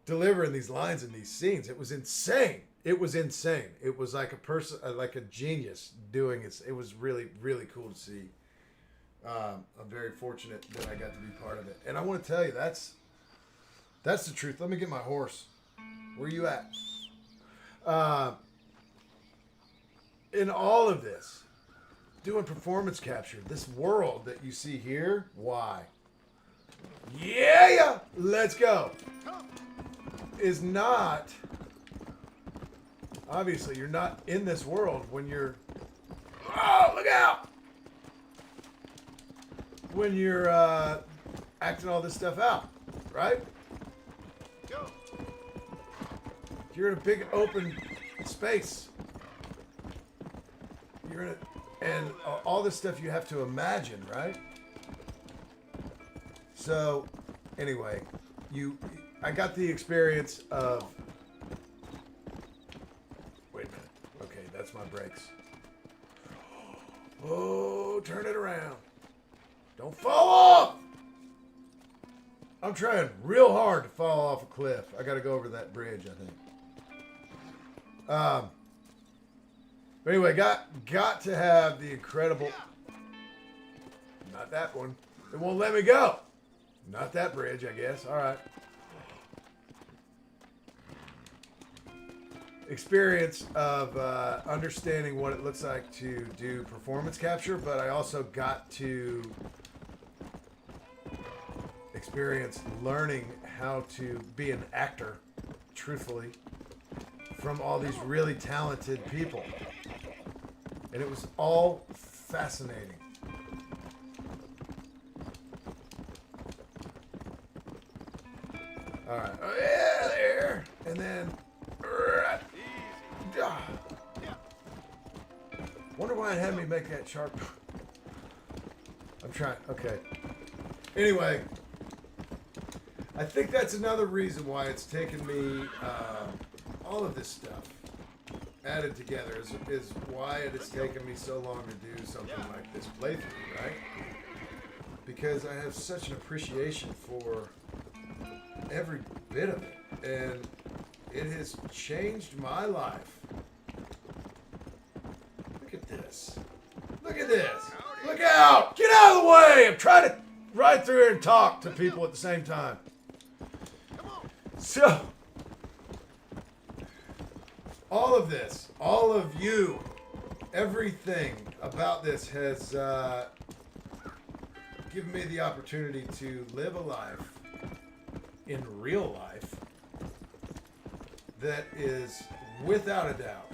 A: delivering these lines in these scenes. It was insane. It was insane. It was like a person, like a genius doing it. It was really, really cool to see. I'm very fortunate that I got to be part of it. And I want to tell you, that's the truth. Let me get my horse. Where you at? In all of this, doing performance capture, this world that you see here, why? Yeah, let's go. Is not obviously you're not in this world when you're, oh, look out! When you're acting all this stuff out, right?
B: Go.
A: You're in a big open space. You're in a, and all this stuff you have to imagine, right? So, anyway, I got the experience of. Wait a minute. Okay, that's my brakes. Oh, turn it around. Don't fall off! I'm trying real hard to fall off a cliff. I got to go over that bridge, I think. But anyway, got to have the incredible. Not that one. It won't let me go. Not that bridge, I guess. All right. Experience of understanding what it looks like to do performance capture, but I also got to experience learning how to be an actor, truthfully, from all these really talented people. And it was all fascinating. All right. Oh, yeah, there. And then. Wonder why it had me make that sharp. I'm trying. Okay. Anyway, I think that's another reason why it's taken me all of this stuff added together is why it has taken me so long to do something like this playthrough, right? Because I have such an appreciation for every bit of it, and it has changed my life. Look at this. Look at this. Look out! Get out of the way! I'm trying to ride through here and talk to people at the same time. So, all of this, all of you, everything about this has given me the opportunity to live a life in real life that is, without a doubt,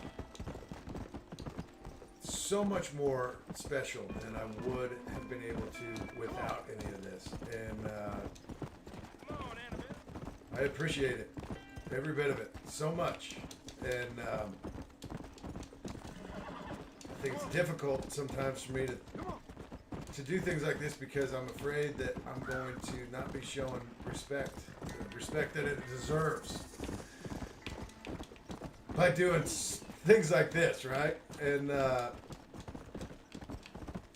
A: so much more special than I would have been able to without any of this. And I appreciate it, every bit of it, so much. And I think it's difficult sometimes for me to do things like this because I'm afraid that I'm going to not be showing respect, the respect that it deserves, by doing things like this, right? And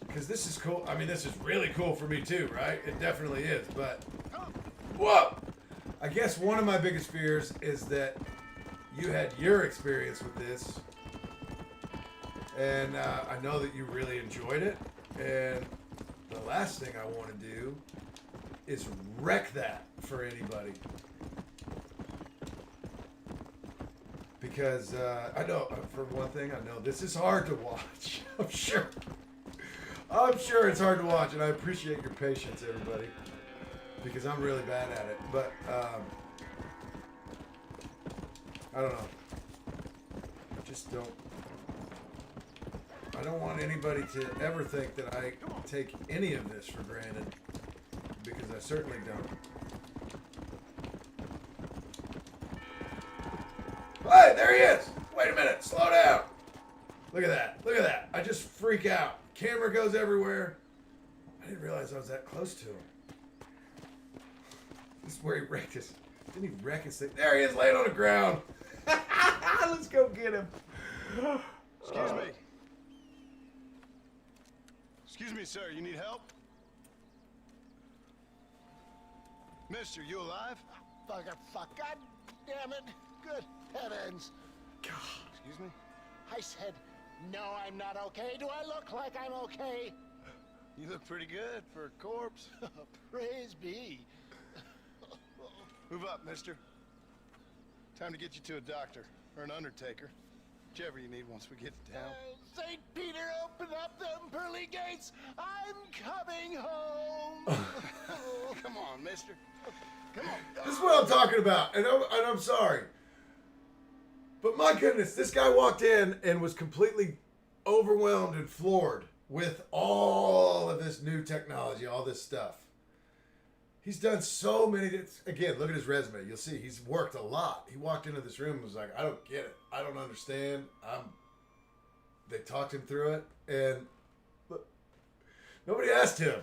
A: because this is cool. I mean, this is really cool for me too, right? It definitely is. But whoa! I guess one of my biggest fears is that you had your experience with this, and I know that you really enjoyed it. And the last thing I want to do is wreck that for anybody. Because I know, for one thing, I know this is hard to watch. I'm sure it's hard to watch, and I appreciate your patience, everybody, because I'm really bad at it. But I don't know. I just don't. I don't want anybody to ever think that I take any of this for granted, because I certainly don't. Hey, there he is! Wait a minute, slow down! Look at that, look at that. I just freak out. Camera goes everywhere. I didn't realize I was that close to him. This is where he wrecked his... Didn't he wreck his thing? There he is, laying on the ground. Let's go get him.
J: Excuse me. Excuse me, sir. You need help? Mister, you alive?
F: Fuck. God damn it. Good heavens.
J: Excuse me?
F: I said, no, I'm not okay. Do I look like I'm okay?
J: You look pretty good for a corpse.
F: Praise be.
J: Move up, mister. Time to get you to a doctor or an undertaker. Whichever you need once we get to town.
F: St. Peter, open up them pearly gates. I'm coming home.
J: Come on, mister. Come on.
A: This is what I'm talking about, and I'm sorry. But my goodness, this guy walked in and was completely overwhelmed and floored with all of this new technology, all this stuff. He's done so many. Again, look at his resume. You'll see he's worked a lot. He walked into this room and was like, I don't get it. I don't understand. They talked him through it. And look, nobody asked him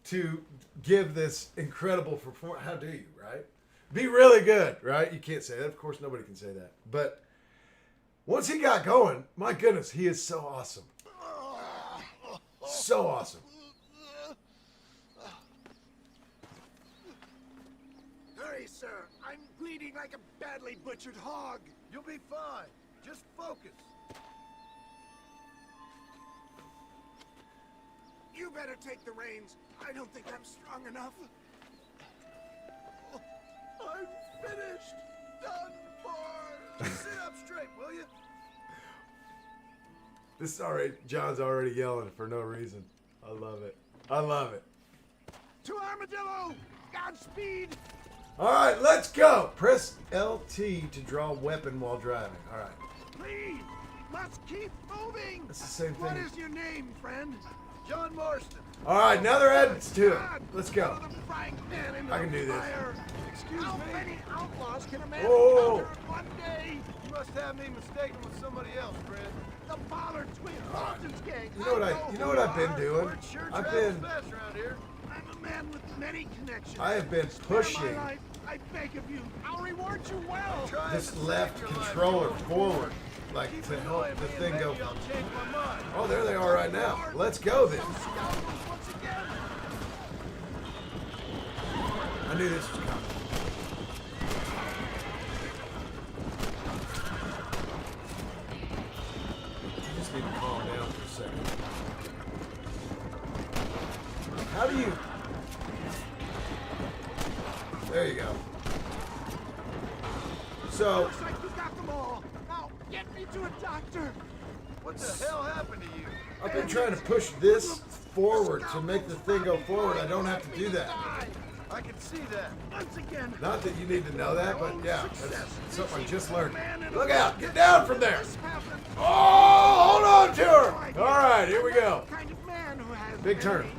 A: to give this incredible performance. How do you, right? Be really good, right? You can't say that. Of course, nobody can say that. But once he got going, my goodness, he is so awesome. So awesome.
J: Hurry, sir. I'm bleeding like a badly butchered hog.
B: You'll be fine. Just focus.
J: You better take the reins. I don't think I'm strong enough.
B: I'm finished. Done for. Just sit up straight, will you?
A: This is already, John's already yelling for no reason. I love it. I love it.
J: To Armadillo! Godspeed!
A: All right, let's go. Press LT to draw a weapon while driving. All right.
J: Please! Let's keep moving!
A: That's the same
J: What
A: thing.
J: is your name, friend?
B: John Marston.
A: All right, now they're adding to it. Let's go.
J: Throw the frying pan into
A: I can
J: the
A: do this.
J: fire.
B: Excuse
J: How
B: me.
J: many outlaws can a man
A: Whoa.
J: encounter in one day?
B: You must have me mistaken with somebody else, friend.
J: The Pollard twins, Dalton's gang.
A: You know what I've been doing?
B: Word sure
A: I've
B: travels
A: been
B: fast around here.
J: I'm a man with many connections.
A: I have been
J: Spare
A: pushing
J: my life, I beg of you. I'll reward you well.
B: Try
A: this
B: to save
A: left
B: your life.
A: controller forward, like
B: Keep
A: to help
B: annoying
A: the
B: me and
A: thing go.
B: maybe I'll change my mind.
A: Oh, there they are right now. Let's go then.
J: Those scoundrels once again.
A: I knew this was coming. You just need to calm down for a second. How do you? There you go. So,
J: Looks like you got them all. Now, get me to a doctor.
B: What the hell happened to you?
A: I've been trying to push this forward to make the thing go forward. I don't have to do that.
B: I can see that.
J: Once again.
A: Not that you need to know that, but yeah, that's
J: Success.
A: something I just learned.
J: Man in a
A: Look out! Get down from there!
J: This happened.
A: Oh, hold on to her! All right, here we go.
J: Kind of man who has
A: Big turn.
J: enemies.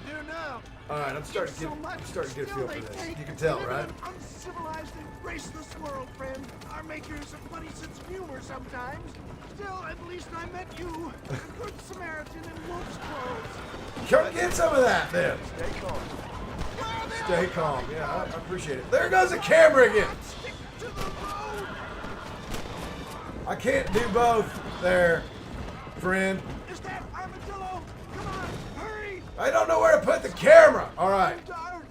B: You do now.
A: All right, I'm starting to
J: So
A: get a
J: much,
A: feel
J: still
A: for
J: they
A: this.
J: think
A: You can tell,
J: we live
A: right?
J: in an uncivilized and graceless world, friend. Our makers of funny sense of humor sometimes. Still, at least I met you, a good Samaritan in wolf's clothes.
A: Come get some of that then.
B: Stay calm.
J: Well, there
A: Stay
J: we
A: calm.
J: go.
A: Yeah, I appreciate it. There goes the camera again.
J: Stick to the road.
A: I can't do both there, friend.
J: Is that Armadillo? Come on, hurry.
A: I don't know where to put the camera. All right.
J: Dark.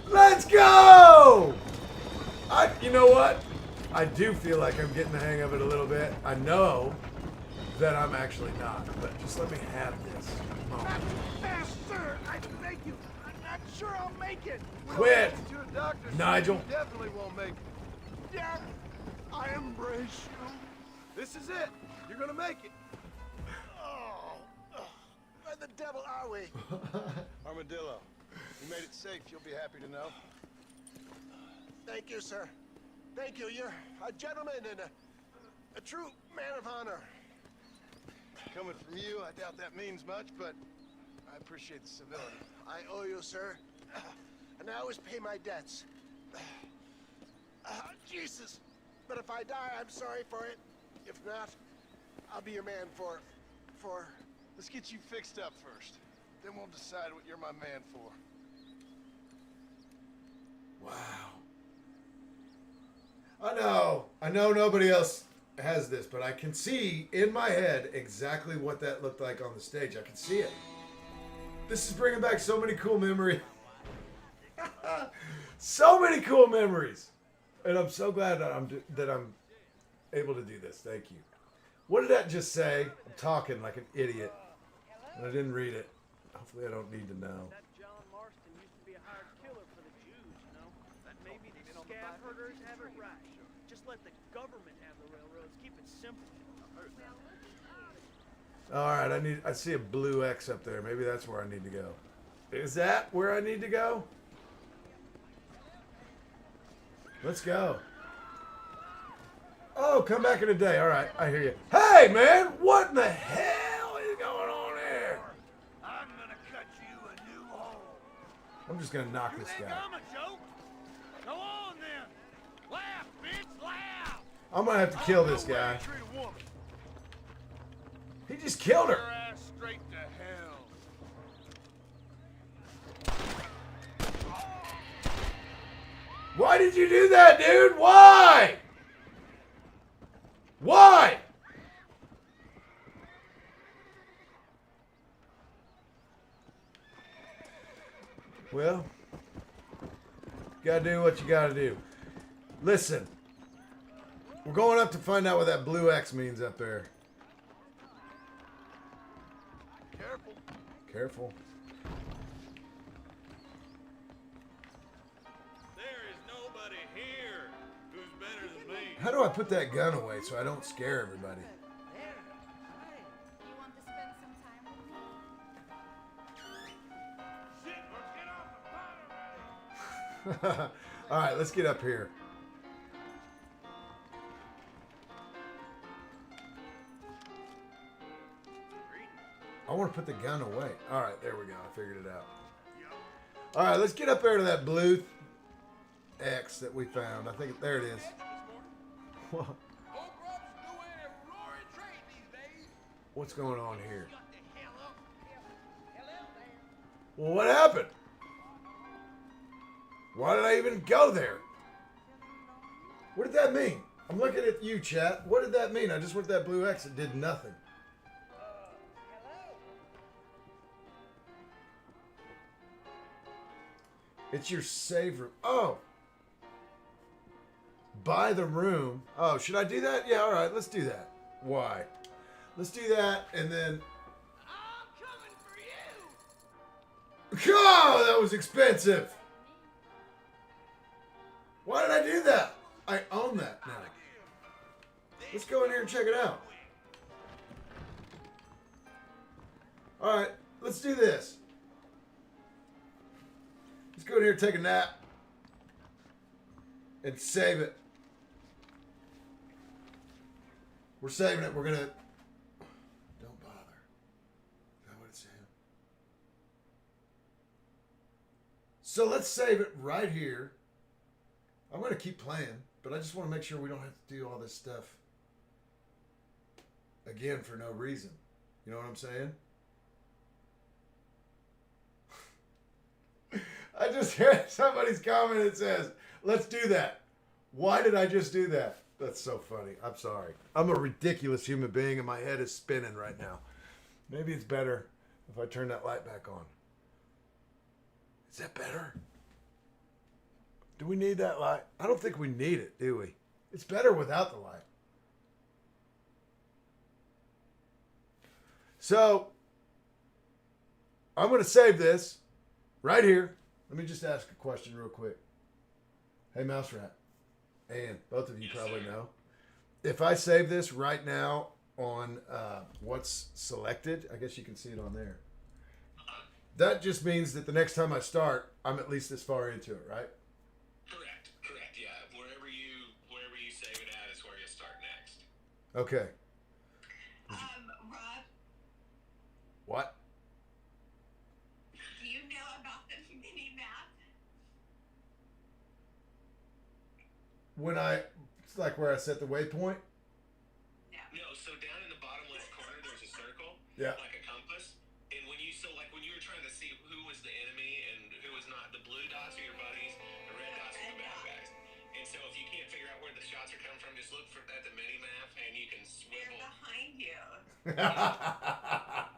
A: Let's go! You know what? I do feel like I'm getting the hang of it a little bit. I know that I'm actually not, but just let me have this
J: Not
A: moment.
J: too fast, sir. I beg you. I'm not sure I'll make it.
A: Quit!
B: Get you to a doctor.
A: Nigel.
B: You definitely won't make it.
J: Death, I embrace you.
B: This is it. You're gonna make it.
J: Where the devil are we? Armadillo, you made it safe. You'll be happy to know. Thank you, sir. Thank you. You're a gentleman and a true man of honor. Coming from you, I doubt that means much, but I appreciate the civility. I owe you, sir. And I always pay my debts. Jesus. But if I die, I'm sorry for it. If not, I'll be your man for... Let's get you fixed up first. Then we'll decide what you're my man for.
A: Wow. I know nobody else has this, but I can see in my head exactly what that looked like on the stage. I can see it. This is bringing back so many cool memories. So many cool memories. And I'm so glad that I'm able to do this. Thank you. What did that just say? I'm talking like an idiot. And I didn't read it. Hopefully I don't need to know.
F: That John Marston used to be a hired killer for the Jews, you know? That maybe the scab herders have it right. Just let the government have the railroads. Keep it simple.
A: All right, I see a blue X up there. Maybe that's where I need to go. Is that where I need to go? Let's go. Oh, come back in a day. All right, I hear you. Hey, man, what in the hell is going on here?
B: I'm gonna cut you a new hole.
A: I'm just gonna knock
B: You
A: this
B: think
A: guy.
B: I'm a joke? Go on then. Laugh, bitch, laugh.
A: I'm gonna have to kill this
B: I know
A: guy.
B: way to treat a woman.
A: He just killed
B: Your
A: her.
B: ass straight to hell.
A: Why did you do that, dude? Why? Why? Well, gotta do what you gotta do. Listen, we're going up to find out what that blue X means up there.
B: Careful.
A: Careful.
E: There is nobody here who's better than me.
A: How do I put that gun away so I don't scare everybody?
H: You want to spend some time with me?
B: Shit, let's get off the bottom.
A: All right, let's get up here. I want to put the gun away. All right, there we go. I figured it out. All right, let's get up there to that blue X that we found. I think there it is. What? What's going on here? Well, what happened? Why did I even go there? What did that mean? I'm looking at you, chat. What did that mean? I just went to that blue X. It did nothing. It's your save room. Oh. Buy the room. Oh, should I do that? Yeah, all right. Let's do that. Why? Let's do that, and then...
B: I'm coming for you.
A: Oh, that was expensive. Why did I do that? I own that now. Let's go in here and check it out. All right, let's do this. Let's go in here and take a nap. And save it. We're saving it. We're going to... Don't bother. Is that what it's saying? So let's save it right here. I'm going to keep playing, but I just want to make sure we don't have to do all this stuff again for no reason. You know what I'm saying? I just heard somebody's comment that says, let's do that. Why did I just do that? That's so funny. I'm sorry. I'm a ridiculous human being and my head is spinning right now. Maybe it's better if I turn that light back on. Is that better? Do we need that light? I don't think we need it, do we? It's better without the light. So, I'm going to save this right here. Let me just ask a question real quick. Hey, Mouse Rat, and both of you probably know. If I save this right now on what's selected, I guess you can see it on there. That just means that the next time I start, I'm at least this far into it, right?
G: Correct, yeah. Wherever you save it at is where you start next.
A: Okay.
H: Rob,
A: What?
H: do you know about the mini map?
A: It's like where I set the waypoint?
G: No, so down in the bottom left corner there's a circle.
A: Yeah.
G: Like a compass. And when you were trying to see who was the enemy and who was not, the blue dots are your buddies, the red dots are the bad guys. And so if you can't figure out where the shots are coming from, just look at the mini map and you can
H: They're
G: swivel.
H: behind you.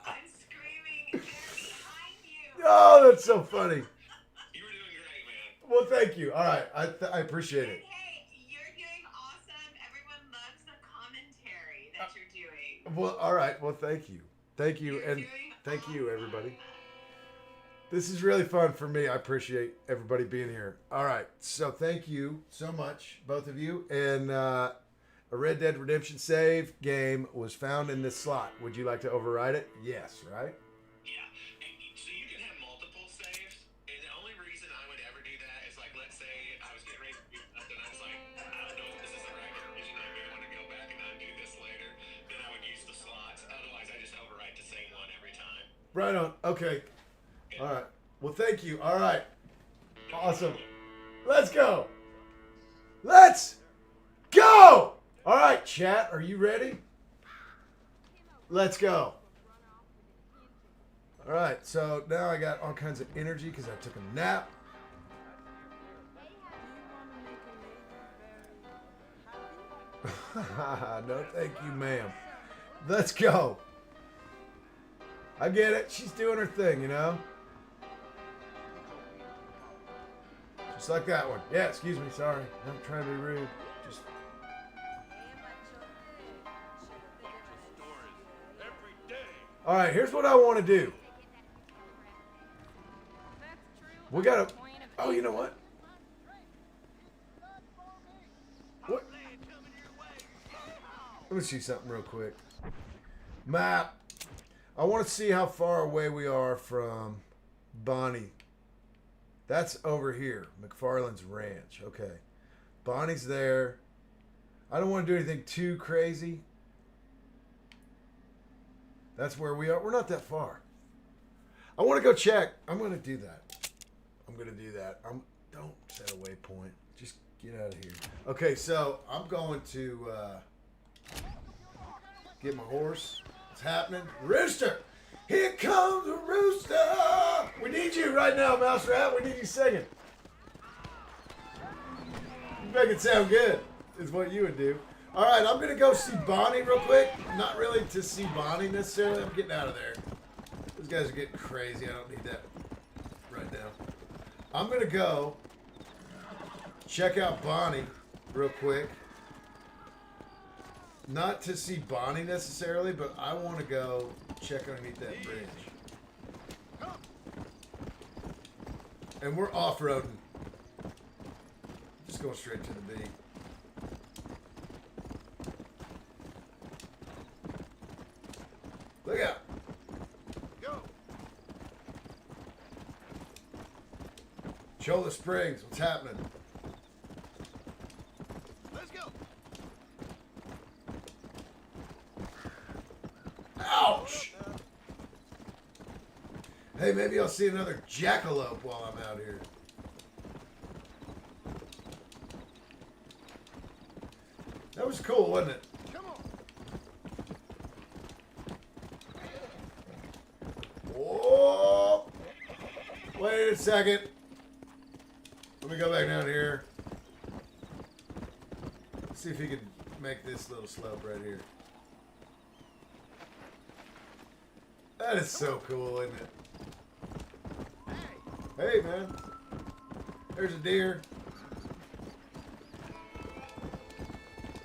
H: I'm screaming, they're behind you.
A: Oh, that's so funny.
G: You were doing great, man.
A: Well, thank you. All right. I appreciate
H: And
A: it.
H: hey, you're doing awesome. Everyone loves the commentary that you're doing.
A: Well, all right. Well, thank you. Thank you.
H: You're
A: And
H: doing
A: thank you,
H: awesome.
A: everybody. This is really fun for me. I appreciate everybody being here. All right. So thank you so much, both of you. And a Red Dead Redemption save game was found in this slot. Would you like to override it? Yes, right?
G: Yeah. And so you can have multiple saves.
A: Right on. Okay. All right. Well, thank you. All right. Awesome. Let's go. Let's go. All right, chat. Are you ready? Let's go. All right. So now I got all kinds of energy because I took a nap. No, thank you, ma'am. Let's go. I get it. She's doing her thing, you know? Just like that one. Yeah, excuse me. Sorry. I'm trying to be rude. Just... All right, here's what I want to do. We got to... Oh, you know what? What? Let me see something real quick. Map. I want to see how far away we are from Bonnie. That's over here. McFarland's Ranch. Okay. Bonnie's there. I don't want to do anything too crazy. That's where we are. We're not that far. I want to go check. I'm going to do that. I'm going to do that. Don't set a waypoint. Just get out of here. Okay, so I'm going to get my horse. What's happening? Rooster! Here comes a rooster! We need you right now, Mousetrap. We need you singing. You make it sound good, is what you would do. All right, I'm going to go see Bonnie real quick. Not really to see Bonnie necessarily. I'm getting out of there. Those guys are getting crazy. I don't need that right now. I'm going to go check out Bonnie real quick. Not to see Bonnie necessarily, but I want to go check underneath that bridge. And we're off-roading. Just going straight to the beat. Look out. Go. Shoulder Springs, what's happening?
B: Let's go.
A: Ouch! Hey, maybe I'll see another jackalope while I'm out here. That was cool, wasn't it?
B: Come on.
A: Whoa! Wait a second. Let me go back down here. Let's see if he can make this little slope right here. That is so cool, isn't it? Hey, man. There's a deer.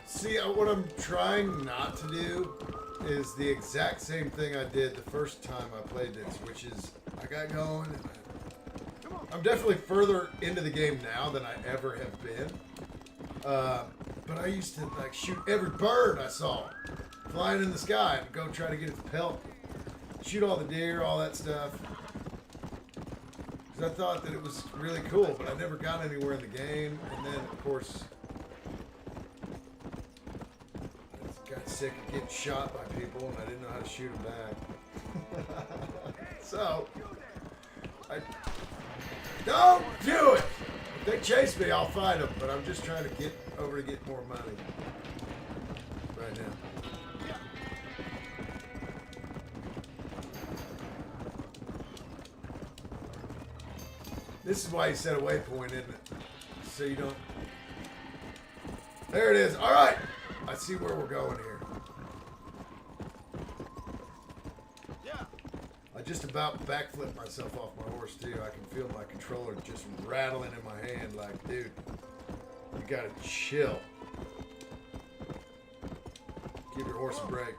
A: See, what I'm trying not to do is the exact same thing I did the first time I played this, which is I got going. And I'm definitely further into the game now than I ever have been. But I used to like shoot every bird I saw flying in the sky and go try to get its pelt. Shoot all the deer, all that stuff. Because I thought that it was really cool, but I never got anywhere in the game. And then, of course, I got sick of getting shot by people, and I didn't know how to shoot them back. So, don't do it! If they chase me, I'll fight them, but I'm just trying to get over to get more money right now. This is why you set a waypoint, isn't it? So you don't... There it is. All right. I see where we're going here.
B: Yeah.
A: I just about backflipped myself off my horse, too. I can feel my controller just rattling in my hand like, dude, you gotta chill. Give your horse a break.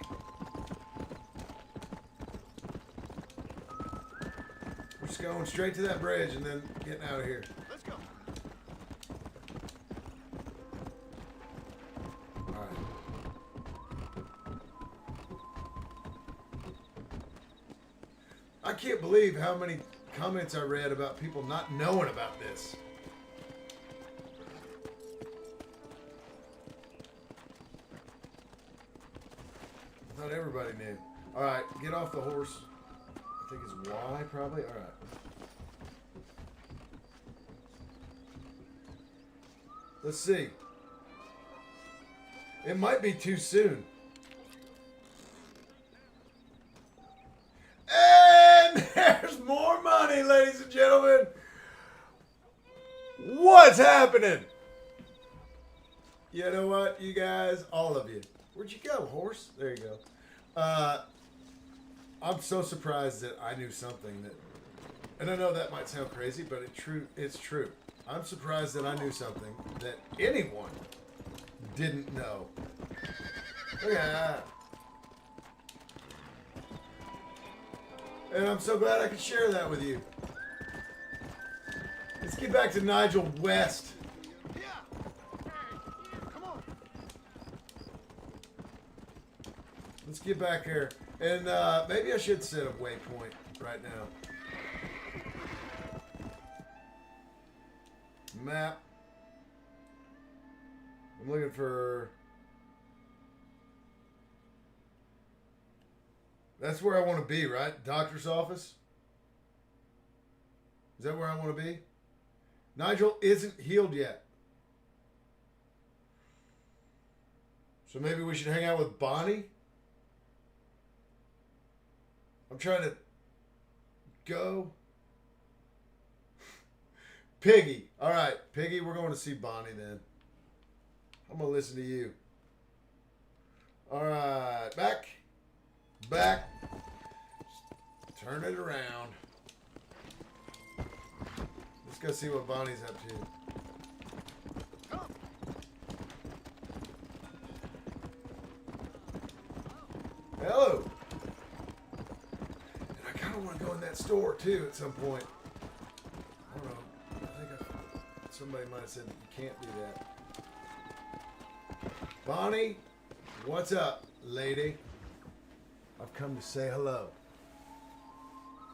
A: We're just going straight to that bridge and then getting out of here.
B: Let's go.
A: Alright. I can't believe how many comments I read about people not knowing about this. I thought everybody knew. Alright, get off the horse. I think it's Y, probably. All right. Let's see. It might be too soon. And there's more money, ladies and gentlemen. What's happening? You know what, you guys, all of you. Where'd you go, horse? There you go. I'm so surprised that I knew something that, and I know that might sound crazy, but it's true. I'm surprised that I knew something that anyone didn't know. Look at that. And I'm so glad I could share that with you. Let's get back to Nigel West.
J: Yeah. Come on.
A: Let's get back here. And maybe I should set a waypoint right now. Map. I'm looking for... That's where I want to be, right? Doctor's office? Is that where I want to be? Nigel isn't healed yet. So maybe we should hang out with Bonnie? I'm trying to go. Piggy. All right, Piggy, we're going to see Bonnie then. I'm going to listen to you. All right, back. Back. Turn it around. Let's go see what Bonnie's up to. Hello. And I kind of want to go in that store too at some point. I don't know. I think somebody might have said that you can't do that. Bonnie, what's up, lady? I've come to say hello.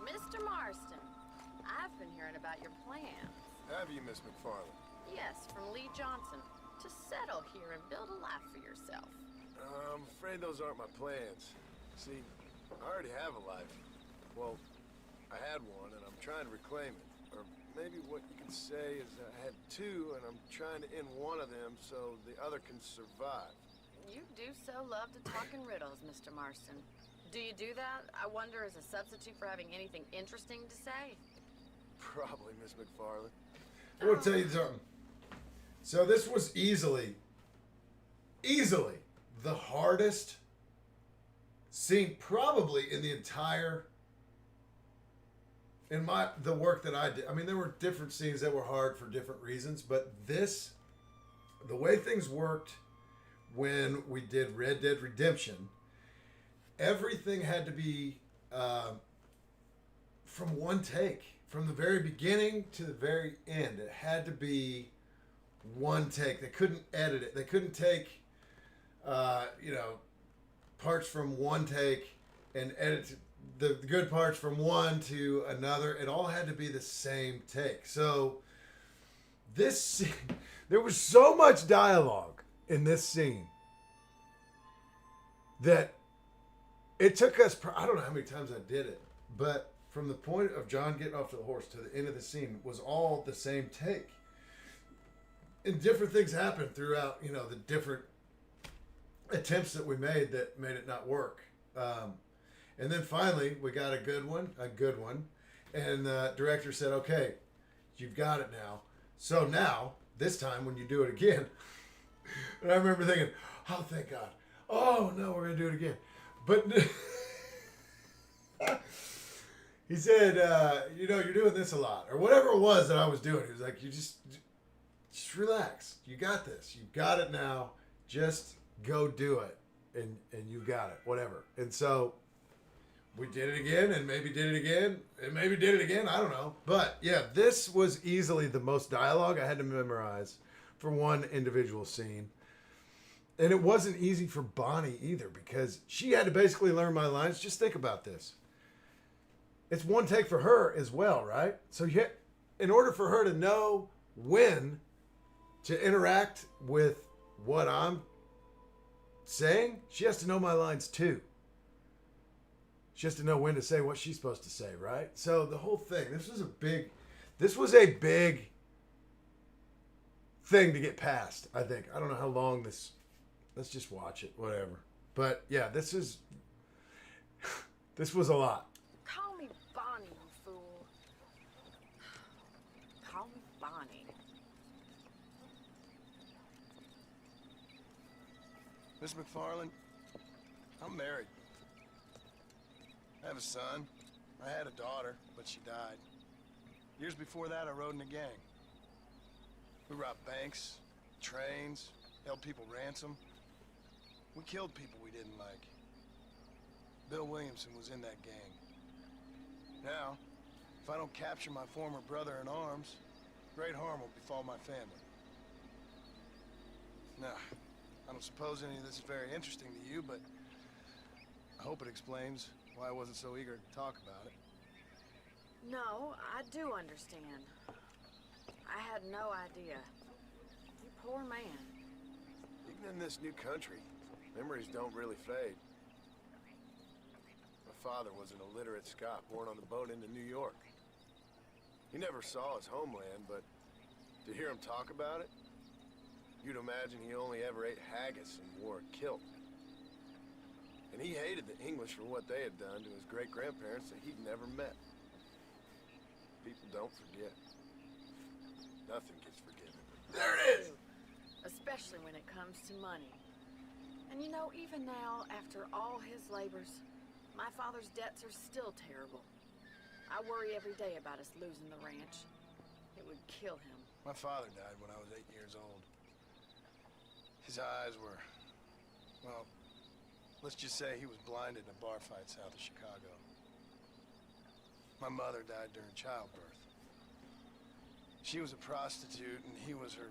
K: Mr. Marston, I've been hearing about your plans.
J: Have you, Miss McFarland?
K: Yes, from Lee Johnson, to settle here and build a life for yourself.
J: I'm afraid those aren't my plans. See, I already have a life. Well, I had one, and I'm trying to reclaim it. Or maybe what you could say is I had two, and I'm trying to end one of them so the other can survive.
K: You do so love to talk in riddles, Mr. Marston. Do you do that, I wonder, as a substitute for having anything interesting to say?
J: Probably, Miss McFarland.
A: I want to tell you something. So this was easily the hardest scene probably in the entire, the work that I did. I mean, there were different scenes that were hard for different reasons, but this, the way things worked when we did Red Dead Redemption, everything had to be from one take. From the very beginning to the very end, it had to be one take. They couldn't edit it. They couldn't take, parts from one take and edit the good parts from one to another. It all had to be the same take. So this scene, there was so much dialogue in this scene that it took us, I don't know how many times I did it, but from the point of John getting off to the horse to the end of the scene was all the same take. And different things happened throughout, the different attempts that we made that made it not work. And then finally, we got a good one. And the director said, okay, you've got it now. So now, this time when you do it again, and I remember thinking, oh, thank God. Oh, no, we're going to do it again. But he said, you're doing this a lot. Or whatever it was that I was doing. He was like, you just relax. You got this. You got it now. Just go do it. And you got it. Whatever. And so we did it again and maybe did it again and maybe did it again. I don't know. But yeah, this was easily the most dialogue I had to memorize for one individual scene. And it wasn't easy for Bonnie either because she had to basically learn my lines. Just think about this. It's one take for her as well, right? So in order for her to know when to interact with what I'm saying, she has to know my lines too. She has to know when to say what she's supposed to say, right? So the whole thing, this was a big thing to get past, I think. I don't know how long this, let's just watch it, whatever. But yeah, this was a lot.
K: Call me Bonnie, you fool. Call me Bonnie.
J: Miss McFarland, I'm married. I have a son. I had a daughter, but she died. Years before that, I rode in a gang. We robbed banks, trains, held people ransom. We killed people we didn't like. Bill Williamson was in that gang. Now, if I don't capture my former brother in arms, great harm will befall my family. Now, I don't suppose any of this is very interesting to you, but I hope it explains why I wasn't so eager to talk about it.
K: No, I do understand. I had no idea. You poor man.
J: Even in this new country, memories don't really fade. My father was an illiterate Scot born on the boat into New York. He never saw his homeland, but to hear him talk about it, you'd imagine he only ever ate haggis and wore a kilt. And he hated the English for what they had done to his great-grandparents that he'd never met. People don't forget. Nothing gets forgiven.
A: There it is!
K: Especially when it comes to money. And you know, even now, after all his labors, my father's debts are still terrible. I worry every day about us losing the ranch. It would kill him.
J: My father died when I was 8 years old. His eyes were, well, let's just say he was blinded in a bar fight south of Chicago. My mother died during childbirth. She was a prostitute and he was her,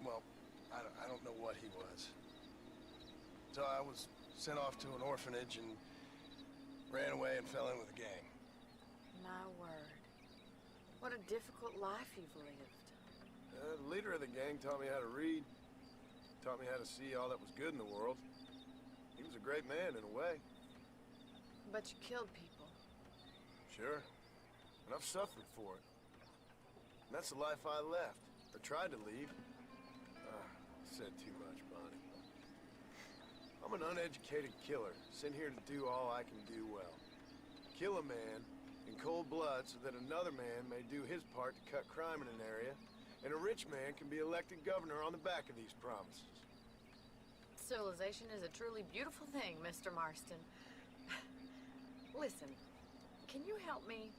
J: well, I don't know what he was. So I was sent off to an orphanage and ran away and fell in with a gang.
K: My word. What a difficult life you've lived.
J: The leader of the gang taught me how to read, taught me how to see all that was good in the world. He was a great man in a way.
K: But you killed people.
J: Sure. And I've suffered for it. And that's the life I left, or tried to leave. Said too much, Bonnie. I'm an uneducated killer, sent here to do all I can do well. Kill a man in cold blood so that another man may do his part to cut crime in an area, and a rich man can be elected governor on the back of these promises.
K: Civilization is a truly beautiful thing, Mr. Marston. Listen, can you help me?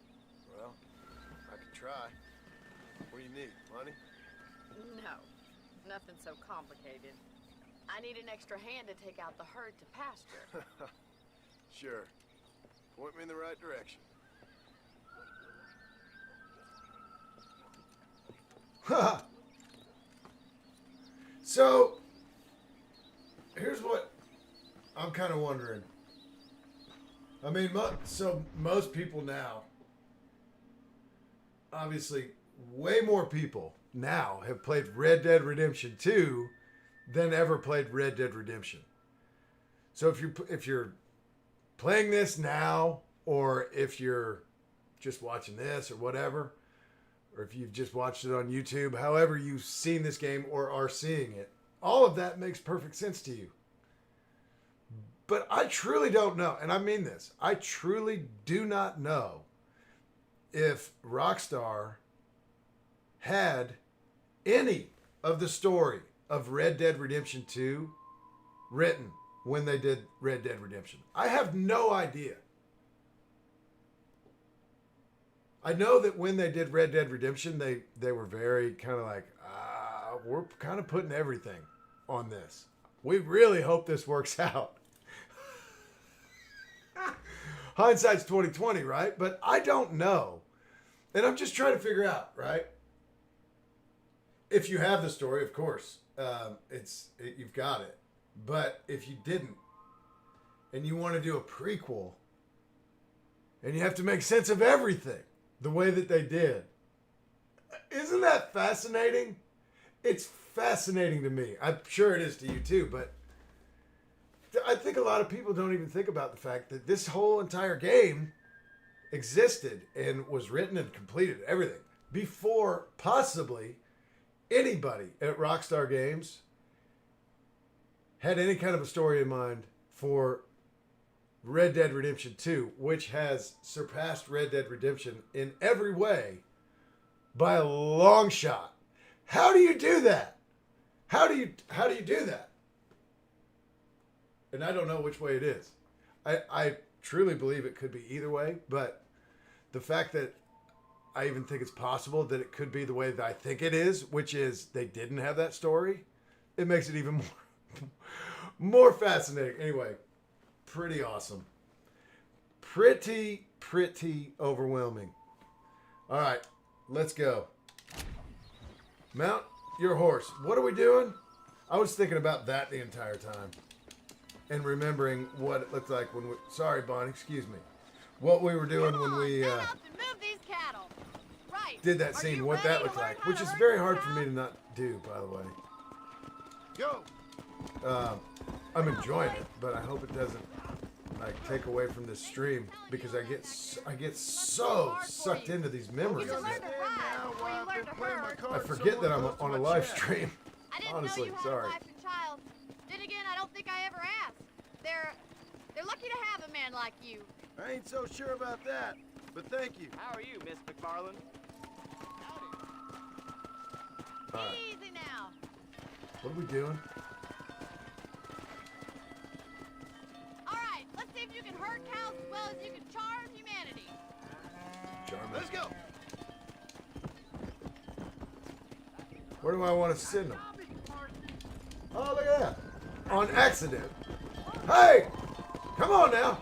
J: Well, I could try. What do you need, money?
K: No, nothing so complicated. I need an extra hand to take out the herd to pasture.
J: Sure. Point me in the right direction.
A: So, here's what I'm kind of wondering. I mean, so most people now, obviously, way more people now have played Red Dead Redemption 2 than ever played Red Dead Redemption. So if you're playing this now, or if you're just watching this or whatever, or if you've just watched it on YouTube, however you've seen this game or are seeing it, all of that makes perfect sense to you. But I truly don't know, and I mean this, I truly do not know if Rockstar had any of the story of Red Dead Redemption 2 written when they did Red Dead Redemption. I have no idea. I know that when they did Red Dead Redemption, they were very kind of like, we're kind of putting everything on this. We really hope this works out. Hindsight's 20/20, right? But I don't know. And I'm just trying to figure out, right? If you have the story, of course, you've got it. But if you didn't, and you want to do a prequel, and you have to make sense of everything the way that they did, isn't that fascinating? It's fascinating to me. I'm sure it is to you too, but I think a lot of people don't even think about the fact that this whole entire game existed and was written and completed, everything, before possibly anybody at Rockstar Games had any kind of a story in mind for Red Dead Redemption 2, which has surpassed Red Dead Redemption in every way by a long shot. How do you do that? How do you do that? And I don't know which way it is. I truly believe it could be either way, but the fact that I even think it's possible that it could be the way that I think it is, which is they didn't have that story, it makes it even more fascinating. Anyway, pretty awesome. Pretty overwhelming. All right, let's go. Mount your horse. What are we doing? I was thinking about that the entire time. And remembering what it looked like when we... Sorry, Bonnie, excuse me. What we were doing when we did that scene, what that looked like. Which is very hard for me to not do, by the way.
J: Go.
A: I'm enjoying it, but I hope it doesn't like take away from this stream because I get so sucked into these memories that I forget that I'm on a live stream. Honestly, sorry.
L: Then again, I don't think I ever asked. They're lucky to have a man like you.
J: I ain't so sure about that, but thank you.
F: How are you, Miss McFarland?
A: Right.
L: Easy now.
A: What are we doing?
L: All right, let's see if you can herd cows as well as you can charm humanity.
J: Let's go.
A: Where do I want to send them? Oh, look at that. On accident. Hey! Come on now.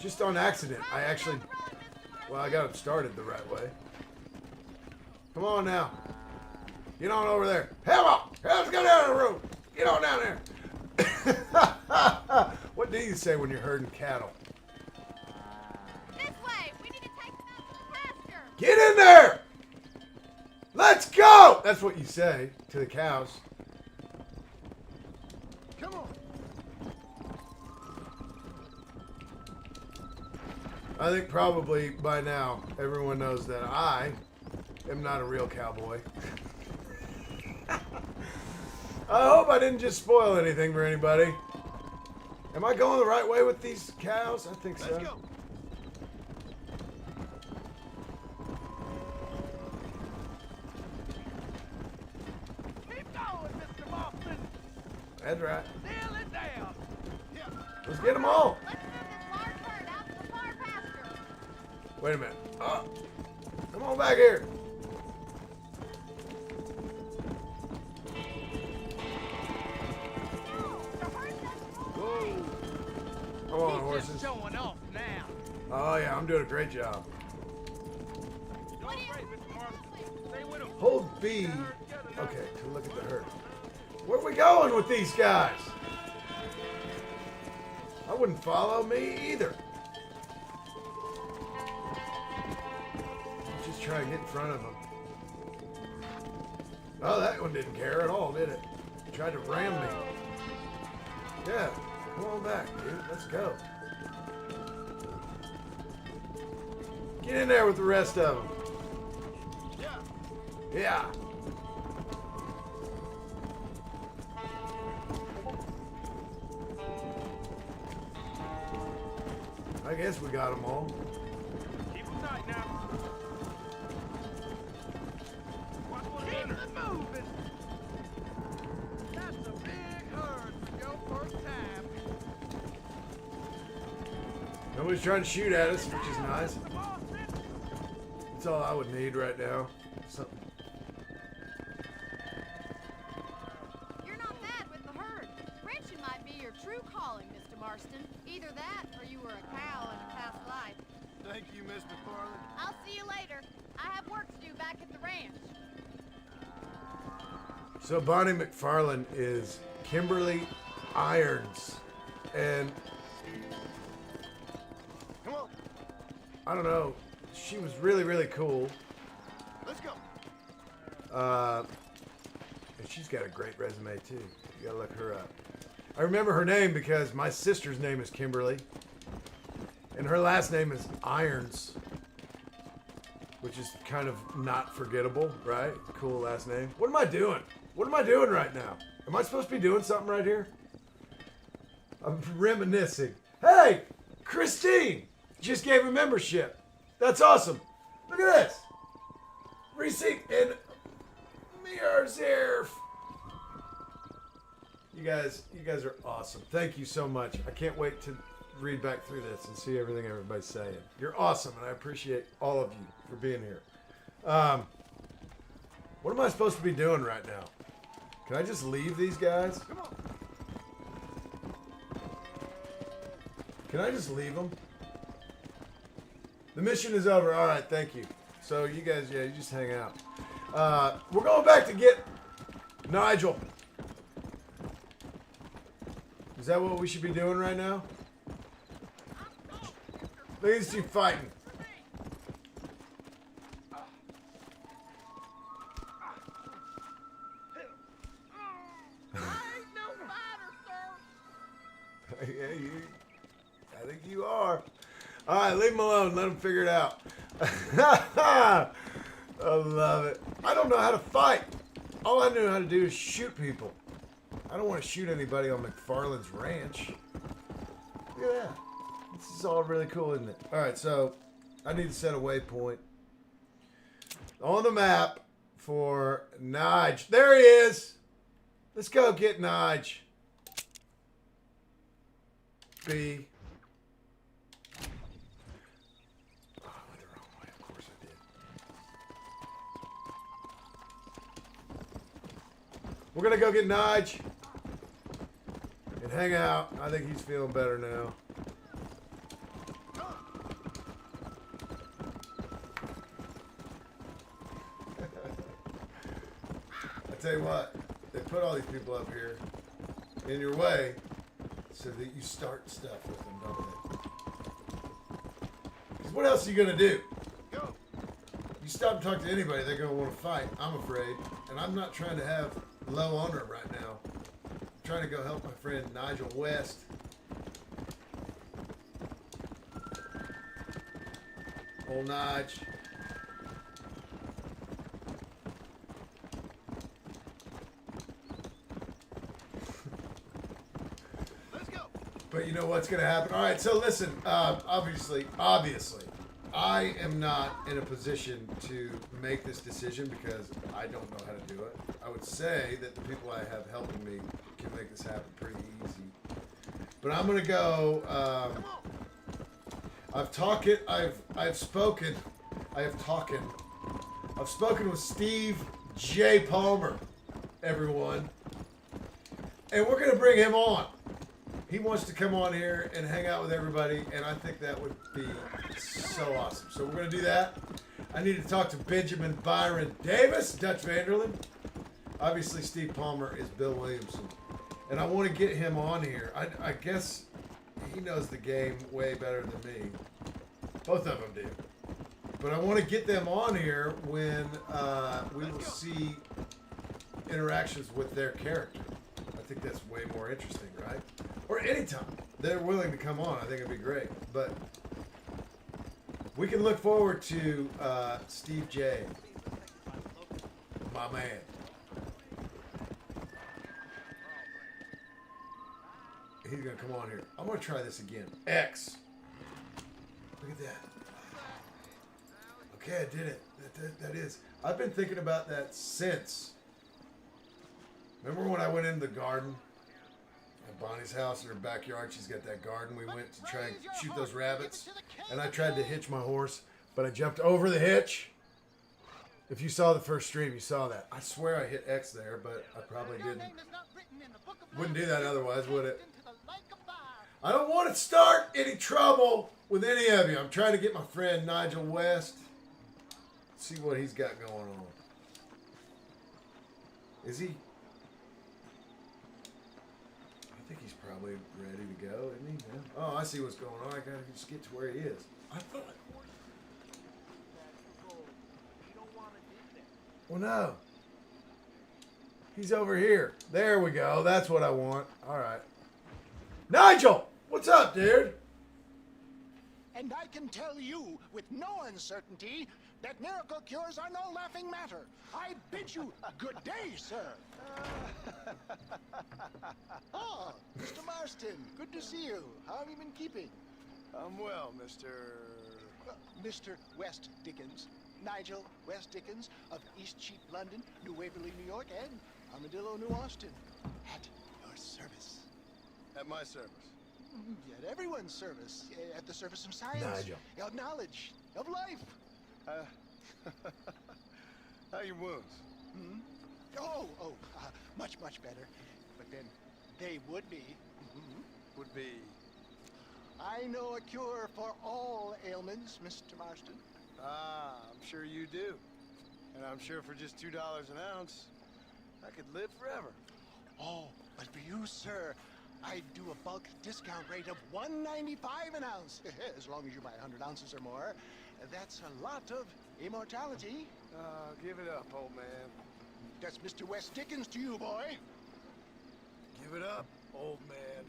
A: Just on accident. I actually... Well, I got it started the right way. Come on now. Get on over there. Hell on! Let's go down the road. Get on down there. What do you say when you're herding cattle?
L: This way. We need to take them out to the pasture.
A: Get in there! Let's go! That's what you say to the cows.
J: Come on.
A: I think probably by now everyone knows that I am not a real cowboy. I hope I didn't just spoil anything for anybody. Am I going the right way with these cows? I think so.
J: Let's go.
B: Keep going, Mr. Marston.
A: That's right.
B: Nail it down.
J: Yeah.
A: Let's get them all.
L: Let's move this large herd out to the far pasture.
A: Wait a minute. Come on back here. Come on, horses.
E: Showing off now.
A: Oh, yeah, I'm doing a great job.
L: What do you...
A: Hold B. Okay, to look at the herd. Where are we going with these guys? I wouldn't follow me either. Just try and get in front of them. Oh, that one didn't care at all, did it? Tried to ram me. Yeah, come on back, dude. Let's go. Get in there with the rest of them. Yeah. I guess we got them all.
B: Keep them tight now. Keep them moving. That's a big herd for your first time.
A: Nobody's trying to shoot at us, which is nice. That's all I would need right now. Something.
L: You're not bad with the herd. Ranching might be your true calling, Mr. Marston. Either that, or you were a cow in a past life.
J: Thank you, Miss McFarland.
L: I'll see you later. I have work to do back at the ranch.
A: So Bonnie McFarlane is Kimberly Irons, and
J: Come on.
A: I don't know, she was really cool.
J: Let's go.
A: And she's got a great resume too. You gotta look her up. I remember her name because my sister's name is Kimberly. And her last name is Irons. Which is kind of not forgettable, right? Cool last name. What am I doing? What am I doing right now? Am I supposed to be doing something right here? I'm reminiscing. Hey! Christine! Just gave a membership. That's awesome. Look at this. Receipt and Mearsif. You guys are awesome. Thank you so much. I can't wait to read back through this and see everything everybody's saying. You're awesome, and I appreciate all of you for being here. What am I supposed to be doing right now? Can I just leave these guys? Come on. Can I just leave them? The mission is over. All right, thank you. So you guys, yeah, you just hang out. We're going back to get Nigel. Is that what we should be doing right now? Look at these two fighting. Yeah, I think you are. All right, leave him alone. Let him figure it out. I love it. I don't know how to fight. All I knew how to do is shoot people. I don't want to shoot anybody on McFarland's ranch. Look at that. This is all really cool, isn't it? All right, so I need to set a waypoint on the map for Nige. There he is. Let's go get Nige. B. Oh, I went the wrong way. Of course I did. We're going to go get Nige and hang out. I think he's feeling better now. I tell you what, they put all these people up here in your way so that you start stuff with them, don't they? Because what else are you going to do?
B: Go.
A: You stop and talk to anybody, they're going to want to fight, I'm afraid. And I'm not trying to have low honor right now. I'm trying to go help my friend Nigel West. Old Nige. But you know what's going to happen? All right, so listen, obviously, I am not in a position to make this decision because I don't know how to do it. I would say that the people I have helping me can make this happen pretty easy. But I'm going to go, I've spoken with Steve J. Palmer, everyone. And we're going to bring him on. He wants to come on here and hang out with everybody, and I think that would be so awesome. So we're going to do that. I need to talk to Benjamin Byron Davis, Dutch Vanderlyn. Obviously, Steve Palmer is Bill Williamson. And I want to get him on here. I guess he knows the game way better than me. Both of them do. But I want to get them on here when we will see interactions with their character. I think that's way more interesting, right? Or anytime they're willing to come on, I think it'd be great. But we can look forward to Steve J, my man. He's gonna come on here. I'm gonna try this again. X. Look at that. Okay, I did it. That is. I've been thinking about that since. Remember when I went into the garden at Bonnie's house in her backyard? She's got that garden. We went to try and shoot those rabbits. And I tried to hitch my horse, but I jumped over the hitch. If you saw the first stream, you saw that. I swear I hit X there, but I probably didn't. Wouldn't do that otherwise, would it? I don't want to start any trouble with any of you. I'm trying to get my friend Nigel West. See what he's got going on. Is he? I think he's probably ready to go, isn't he? Yeah. Oh, I see what's going on. I gotta just get to where he is. I thought. Well, no. He's over here. There we go. That's what I want. All right. Nigel, what's up, dude?
J: And I can tell you with no uncertainty that miracle cures are no laughing matter. I bid you good day, sir. Oh, Mr. Marston, good to see you. How have you been keeping?
I: I'm well, Mr.
J: Mr. West Dickens. Nigel West Dickens of East Cheap, London, New Waverly, New York, and Armadillo, New Austin. At your service.
I: At my service.
J: At everyone's service. At the service of science.
A: Nigel.
J: Of knowledge. Of life.
I: How are your wounds?
J: Much, much better. But then they would be.
I: Would be.
J: I know a cure for all ailments, Mr. Marston.
I: Ah, I'm sure you do. And I'm sure for just $2 an ounce, I could live forever.
J: Oh, but for you, sir, I do a bulk discount rate of $1.95 an ounce. As long as you buy 100 ounces or more. That's a lot of immortality.
I: Give it up, old man.
J: That's Mr. West Dickens to you, boy.
I: Give it up, old man.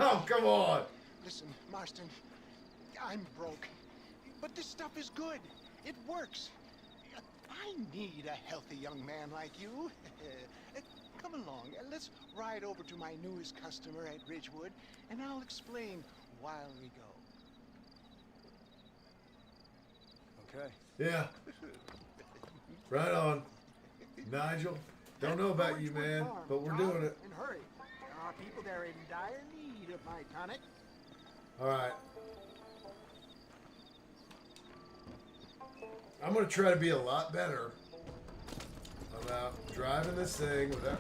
A: Oh, come on.
J: Listen, Marston, I'm broke. But this stuff is good. It works. I need a healthy young man like you. Come along, let's ride over to my newest customer at Ridgewood, and I'll explain while we go.
I: Okay.
A: Yeah. Right on. Nigel, don't know about you, man, but we're doing it.
J: And hurry. There are people there in dire need of my tonic.
A: All right. I'm going to try to be a lot better about driving this thing without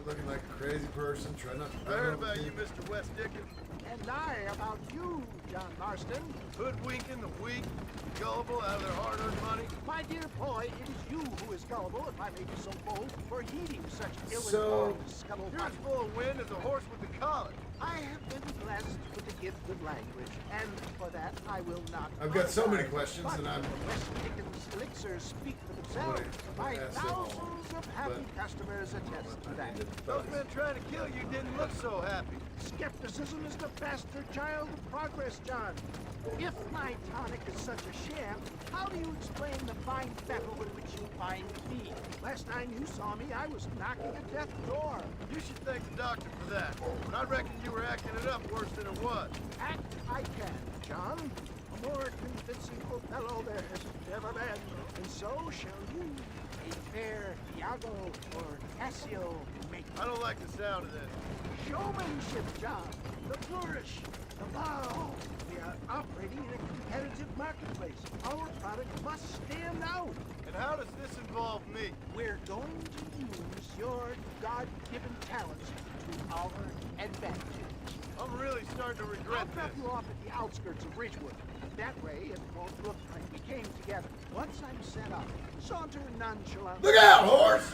A: looking like a crazy person. Try not to...
I: I heard about you, Mr. West Dickens.
J: And I about you, John Marston.
I: Hoodwinking the weak, gullible out of their hard-earned money.
J: My dear boy, it is you who is gullible, if I may be so bold, for heeding such
A: So-
J: ill-informed scuttlebutt.
I: You're as full of wind as a horse with the collar.
J: I have been blessed with the gift of language, and for that I will not.
A: I've got so many
J: apologize.
A: questions,
J: But
A: and I'm...
J: West Dickens elixirs speak for themselves. My
A: ask them all,
J: thousands of happy
A: but
J: customers attest to that.
I: Those men trying to kill you didn't look so happy.
J: Skepticism is the bastard child of progress, John. If my tonic is such a sham, how do you explain the fine fettle with which you find me? Last time you saw me, I was knocking at death's door.
I: You should thank the doctor for that. But I reckon you were acting it up worse than it was.
J: Act I can, John. A more convincing fellow there has never been. And so shall you. A fair Iago or Cassio make.
I: I don't like the sound of this.
J: Showmanship, John. The flourish. The bow. We are operating in a competitive marketplace. Our product must stand out.
I: And how does this involve me?
J: We're going to use your God-given talents to our advantage.
I: I'm really starting to regret
J: I'll drop
I: this.
J: you off at the outskirts of Ridgewood. That way, it won't look like we came together. Once I'm set up, saunter nonchalantly.
A: Look out, horse!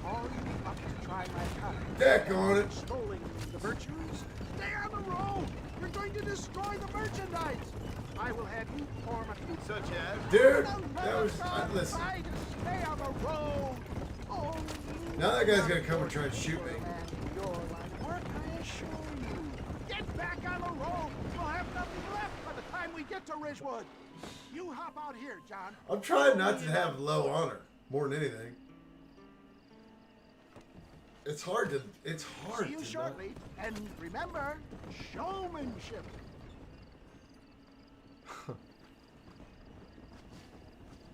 J: All you up to try my product.
A: Deck on it.
J: Extolling the virtues. Stay on the road! You're going to destroy the merchandise! I will have you form a few...
I: Such as?
A: Dude, that was... listen.
J: Try to stay on the road! Oh,
A: Now that guy's going to come and try and shoot me.
J: your line of work, I assure you. Get back on the road! We'll have nothing left by the time we get to Ridgewood. You hop out here, John.
A: I'm trying not to have low honor, more than anything. It's hard to... It's hard
J: See you
A: to
J: shortly. And remember, showmanship.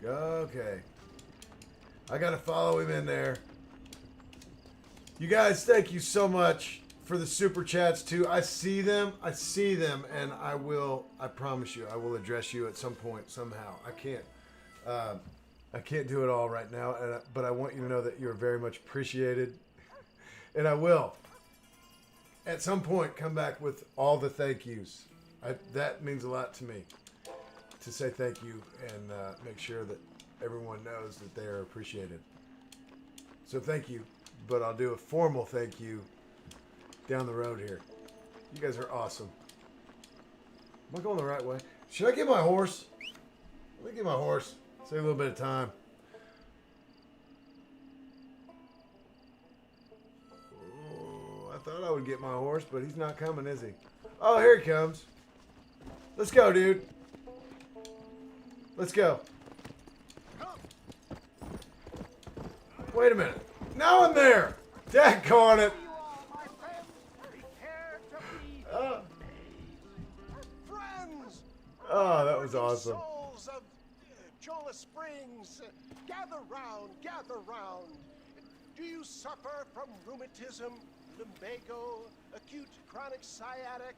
A: Okay. I gotta follow him in there. You guys, thank you so much for the super chats too. I see them, and I promise you, I will address you at some point somehow. I can't do it all right now, but I want you to know that you're very much appreciated, and I will at some point come back with all the thank yous. That means a lot to me, to say thank you and make sure that everyone knows that they are appreciated. So thank you, but I'll do a formal thank you down the road here. You guys are awesome. Am I going the right way? Should I get my horse? Let me get my horse. Save a little bit of time. I would get my horse, but he's not coming, is he? Oh, here he comes. Let's go, dude. Let's go. Wait a minute. Now I'm there. Daggone it. Oh, that was awesome.
J: Souls of Jola Springs, gather round, gather round. Do you suffer from rheumatism, lumbago, acute chronic sciatic,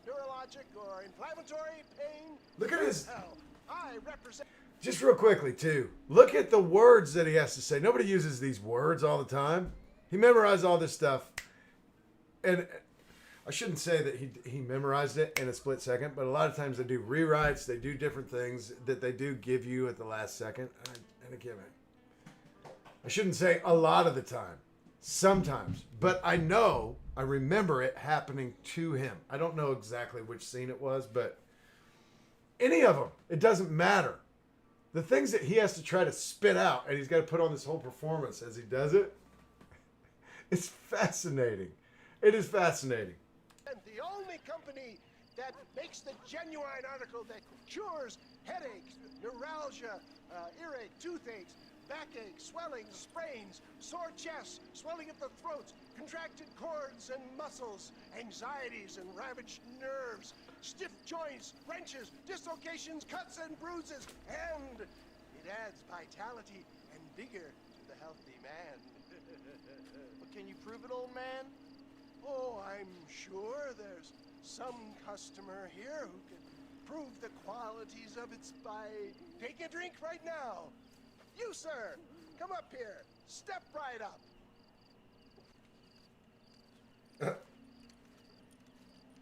J: neurologic or inflammatory pain?
A: Look at his...
J: Hell, I represent...
A: Just real quickly, too. Look at the words that he has to say. Nobody uses these words all the time. He memorized all this stuff. And I shouldn't say that he memorized it in a split second, but a lot of times they do rewrites. They do different things that they do give you at the last second. And again, I shouldn't say a lot of the time. Sometimes. But I remember it happening to him. I don't know exactly which scene it was, but any of them. It doesn't matter. The things that he has to try to spit out, and he's got to put on this whole performance as he does it, it's fascinating. It is fascinating.
J: And the only company that makes the genuine article that cures headaches, neuralgia, earache, toothaches, backache, swelling, sprains, sore chests, swelling of the throats, contracted cords and muscles, anxieties and ravaged nerves, stiff joints, wrenches, dislocations, cuts and bruises, and it adds vitality and vigor to the healthy man.
F: But can you prove it, old man?
J: Oh, I'm sure there's some customer here who can prove the qualities of it by taking a drink right now. You, sir, come up here. Step right up.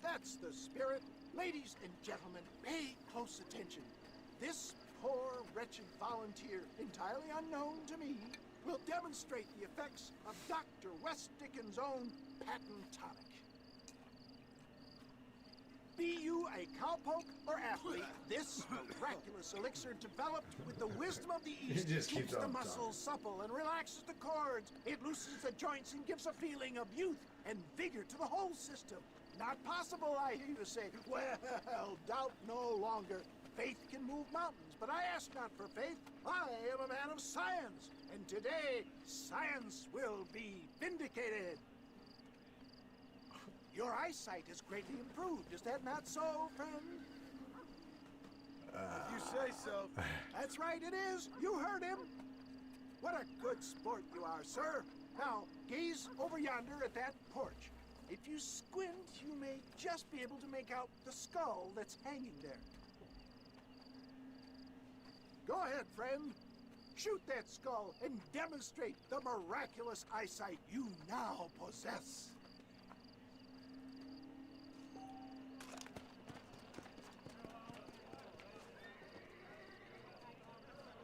J: That's the spirit. Ladies and gentlemen, pay close attention. This poor, wretched volunteer, entirely unknown to me, will demonstrate the effects of Dr. West-Dickens' own patent tonic. Be you a cowpoke or athlete, this miraculous elixir developed with the wisdom of the East keeps the muscles supple and relaxes the cords. It loosens the joints and gives a feeling of youth and vigor to the whole system. Not possible, I hear you say. Well, doubt no longer. Faith can move mountains, but I ask not for faith. I am a man of science, and today science will be vindicated. Your eyesight is greatly improved. Is that not so, friend?
I: If you say so.
J: That's right, it is. You heard him. What a good sport you are, sir. Now, gaze over yonder at that porch. If you squint, you may just be able to make out the skull that's hanging there. Go ahead, friend. Shoot that skull and demonstrate the miraculous eyesight you now possess.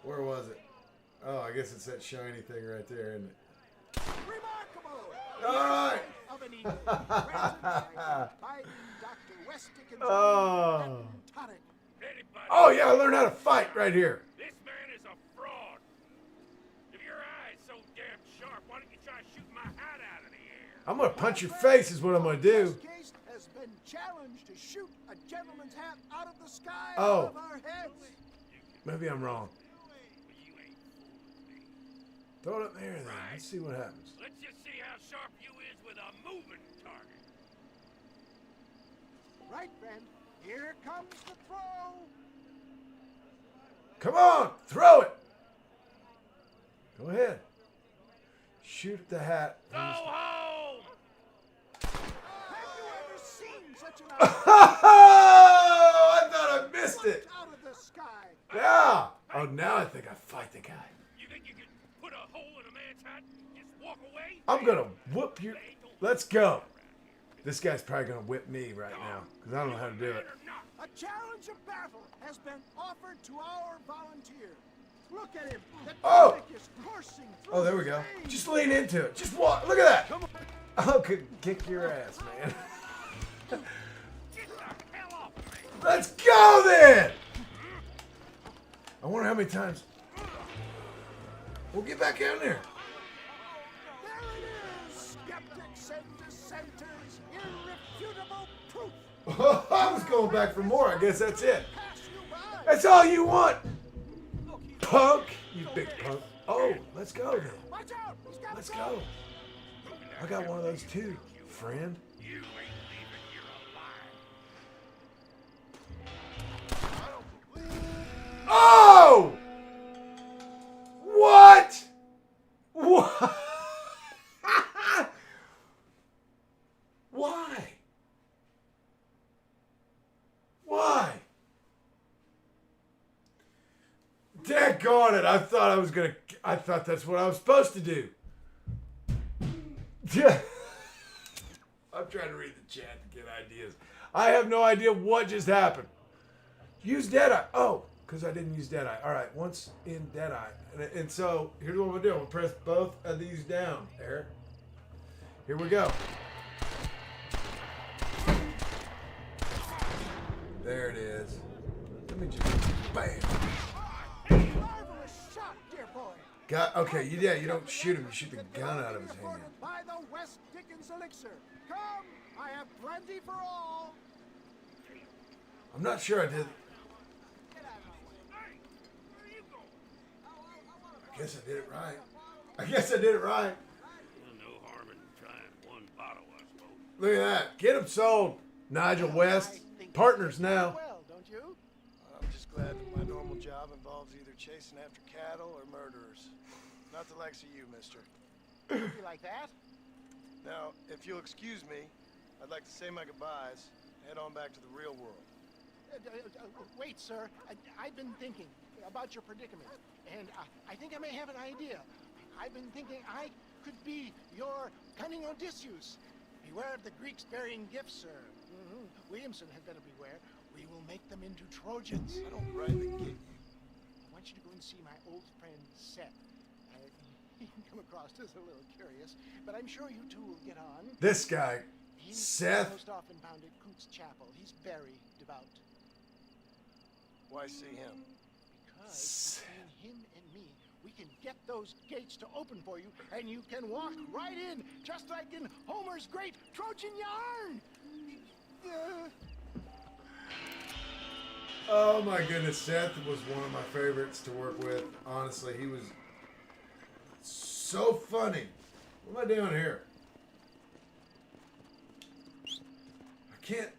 A: Where was it? Oh, I guess it's that shiny thing right there, isn't it?
J: Remarkable!
A: All right.
J: Of an eagle, present by Dr. West-Dickens'
A: Oh.
J: tonic.
A: Oh, yeah, I learned how to fight right here.
E: This man is a fraud. If your eye's so damn sharp, why don't you try shooting my hat out of the air?
A: I'm going to punch your face is what I'm going to do.
J: This case has been challenged to shoot a gentleman's hat out of the sky
A: Oh.
J: above our heads.
A: Maybe I'm wrong. Throw it up there then. Let's see what happens.
E: Let's just see how sharp you is with a moving target.
J: Right, friend. Here comes the throw.
A: Come on, throw it. Go ahead. Shoot the hat.
E: Go home!
J: Have you ever seen such an
A: Oh, I thought I missed it.
J: out of the sky?
A: Yeah. Oh, now I think I fight the guy.
E: You think you can put a hole in a man's hat and just walk away?
A: I'm going to whoop you. Let's go. This guy's probably going to whip me right now because I don't know how to do it.
J: A challenge of battle has been offered to our volunteer. Look at him. The
A: Oh.
J: tonic is coursing through
A: Oh, there we
J: his
A: go.
J: veins.
A: Just lean into it. Just walk. Look at that. I could kick your ass, man.
E: Get the hell off of me!
A: Let's go then. I wonder how many times. We'll get back in there.
J: There it is. Skeptics and centers irrefutable proof.
A: I was going back for more. I guess that's it. That's all you want, punk. You big punk. Oh, let's go then.
J: Watch out! He's got
A: Let's go. I got one of those too, friend.
C: You ain't leaving here alive.
A: Oh! What? What? Why? Why? Daggone it. I thought that's what I was supposed to do. Yeah. I'm trying to read the chat to get ideas. I have no idea what just happened. Use Deadeye. Oh, because I didn't use Deadeye. All right, once in Deadeye. And so, here's what I'm going to do. I'm going to press both of these down, Eric. Here we go. There it is. Let me just... Bam.
J: marvelous shot, dear boy.
A: Okay, you don't shoot him. You shoot the gun out of his hand.
J: By the West Dickens elixir. Come, I have plenty for all.
A: I'm not sure I did... I guess I did it right.
C: No harm in trying one bottle, I suppose.
A: Look at that. Get him sold. Nigel West. Partners now.
J: Well, don't you? I'm just glad that my normal job involves either chasing after cattle or murderers. Not the likes of you, mister. You like that? Now, if you'll excuse me, I'd like to say my goodbyes, head on back to the real world. Wait, sir. I've been thinking about your predicament, and I think I may have an idea. I've been thinking I could be your cunning Odysseus. Beware of the Greeks burying gifts, sir. Williamson had better beware. We will make them into Trojans. I don't rightly get you. I want you to go and see my old friend Seth. He can come across as a little curious, but I'm sure you two will get on.
A: This guy,
J: He's
A: Seth.
J: most often found at Coots Chapel. He's very devout. Why see him? Because between him and me, we can get those gates to open for you, and you can walk right in, just like in Homer's great Trojan yarn.
A: Oh my goodness, Seth was one of my favorites to work with. Honestly, he was so funny. What am I doing here?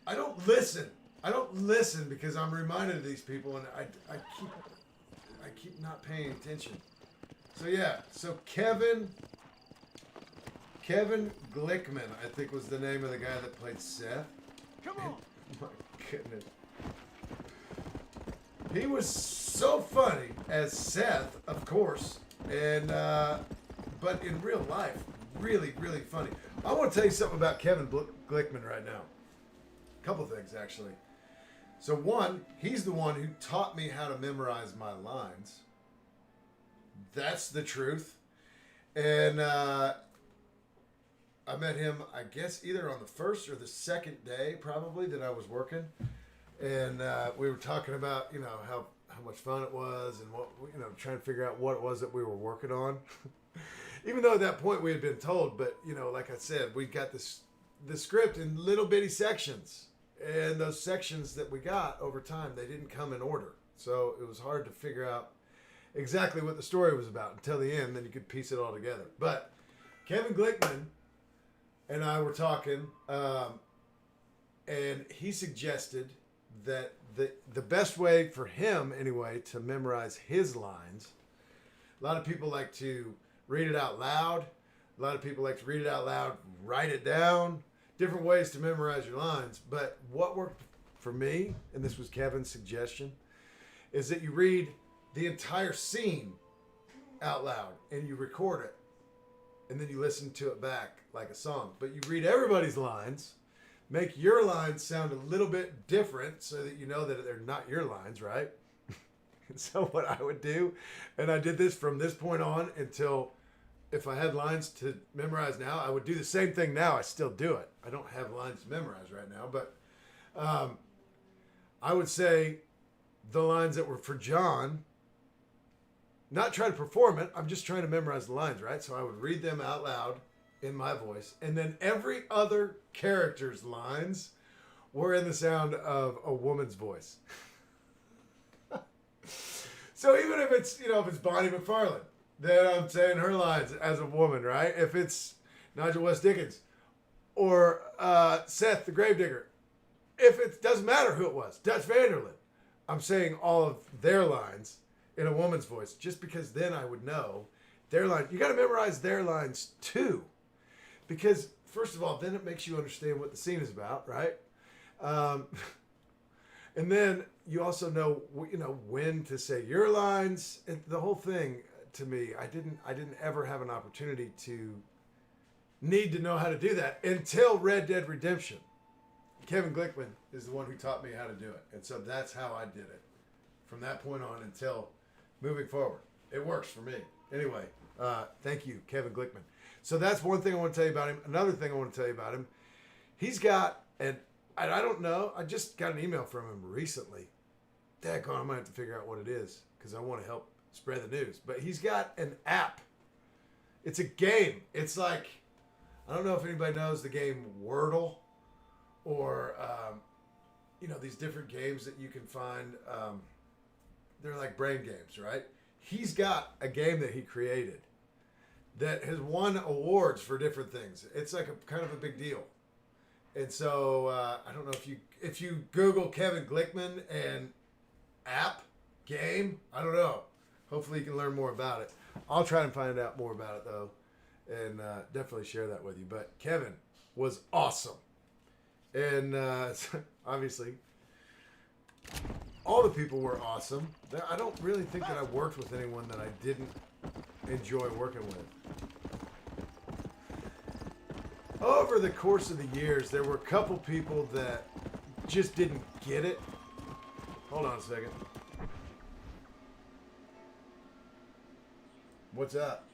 A: I don't listen because I'm reminded of these people, and I keep not paying attention. So yeah, Kevin Glickman, I think, was the name of the guy that played Seth.
J: Come on.
A: My goodness. He was so funny as Seth, of course, and but in real life, really, really funny. I want to tell you something about Kevin Glickman right now. A couple things, actually. So one, he's the one who taught me how to memorize my lines. That's the truth. And I met him, I guess, either on the first or the second day, probably, that I was working. And we were talking about, how much fun it was and what, trying to figure out what it was that we were working on. Even though at that point we had been told, but, like I said, we got the script in little bitty sections. And those sections that we got over time, they didn't come in order. So it was hard to figure out exactly what the story was about until the end. Then you could piece it all together. But Kevin Glickman and I were talking, and he suggested that the best way for him, anyway, to memorize his lines, a lot of people like to read it out loud. A lot of people like to read it out loud, write it down. Different ways to memorize your lines. But what worked for me, and this was Kevin's suggestion, is that you read the entire scene out loud and you record it. And then you listen to it back like a song. But you read everybody's lines, make your lines sound a little bit different so that you know that they're not your lines, right? And so what I would do, and I did this from this point on until... if I had lines to memorize now, I would do the same thing now. I still do it. I don't have lines to memorize right now, but I would say the lines that were for John, not try to perform it. I'm just trying to memorize the lines, right? So I would read them out loud in my voice, and then every other character's lines were in the sound of a woman's voice. So even if it's, if it's Bonnie McFarlane, then I'm saying her lines as a woman, right? If it's Nigel West Dickens or Seth the Gravedigger, if it doesn't matter who it was, Dutch Vanderlyn, I'm saying all of their lines in a woman's voice, just because then I would know their line. You got to memorize their lines too, because first of all, then it makes you understand what the scene is about, right? And then you also know, when to say your lines. The whole thing, to me, I didn't ever have an opportunity to need to know how to do that until Red Dead Redemption. Kevin Glickman is the one who taught me how to do it. And so that's how I did it from that point on until moving forward. It works for me. Anyway, thank you, Kevin Glickman. So that's one thing I want to tell you about him. Another thing I want to tell you about him, he's got, and I don't know, I just got an email from him recently. Daggone, I might have to figure out what it is because I want to help spread the news. But he's got an app. It's a game. It's like, I don't know if anybody knows the game Wordle or, these different games that you can find. They're like brain games, right? He's got a game that he created that has won awards for different things. It's like a kind of a big deal. And so I don't know if you Google Kevin Glickman and app game, I don't know. Hopefully you can learn more about it. I'll try and find out more about it though, and definitely share that with you. But Kevin was awesome, and obviously all the people were awesome. I don't really think that I worked with anyone that I didn't enjoy working with. Over the course of the years, there were a couple people that just didn't get it. Hold on a second. What's up?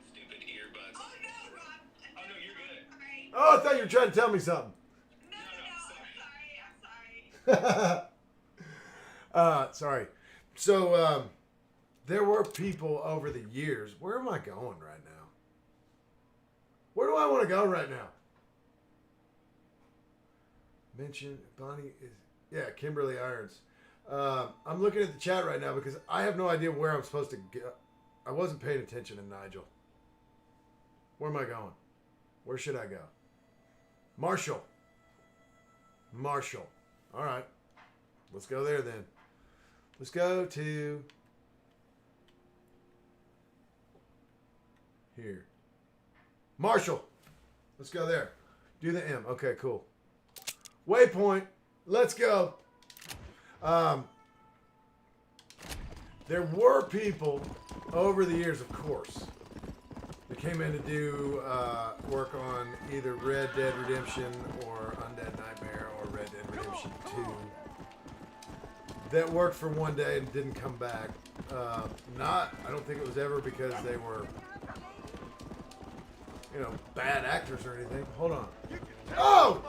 G: Stupid earbuds. Oh no, Rob. Oh no, you're good. Sorry.
A: Oh, I thought you were trying to tell me something.
G: No, I'm sorry.
A: Sorry. So, there were people over the years. Where am I going right now? Where do I want to go right now? Mention Bonnie is, yeah, Kimberly Irons. I'm looking at the chat right now because I have no idea where I'm supposed to go. I wasn't paying attention to Nigel. Where am I going? Where should I go? Marshall. All right. Let's go there then. Let's go to here. Marshall. Let's go there. Do the M. Okay, cool. Waypoint. Let's go. There were people over the years, of course, that came in to do work on either Red Dead Redemption or Undead Nightmare or Red Dead Redemption 2 that worked for one day and didn't come back. I don't think it was ever because they were, bad actors or anything. Hold on. Oh!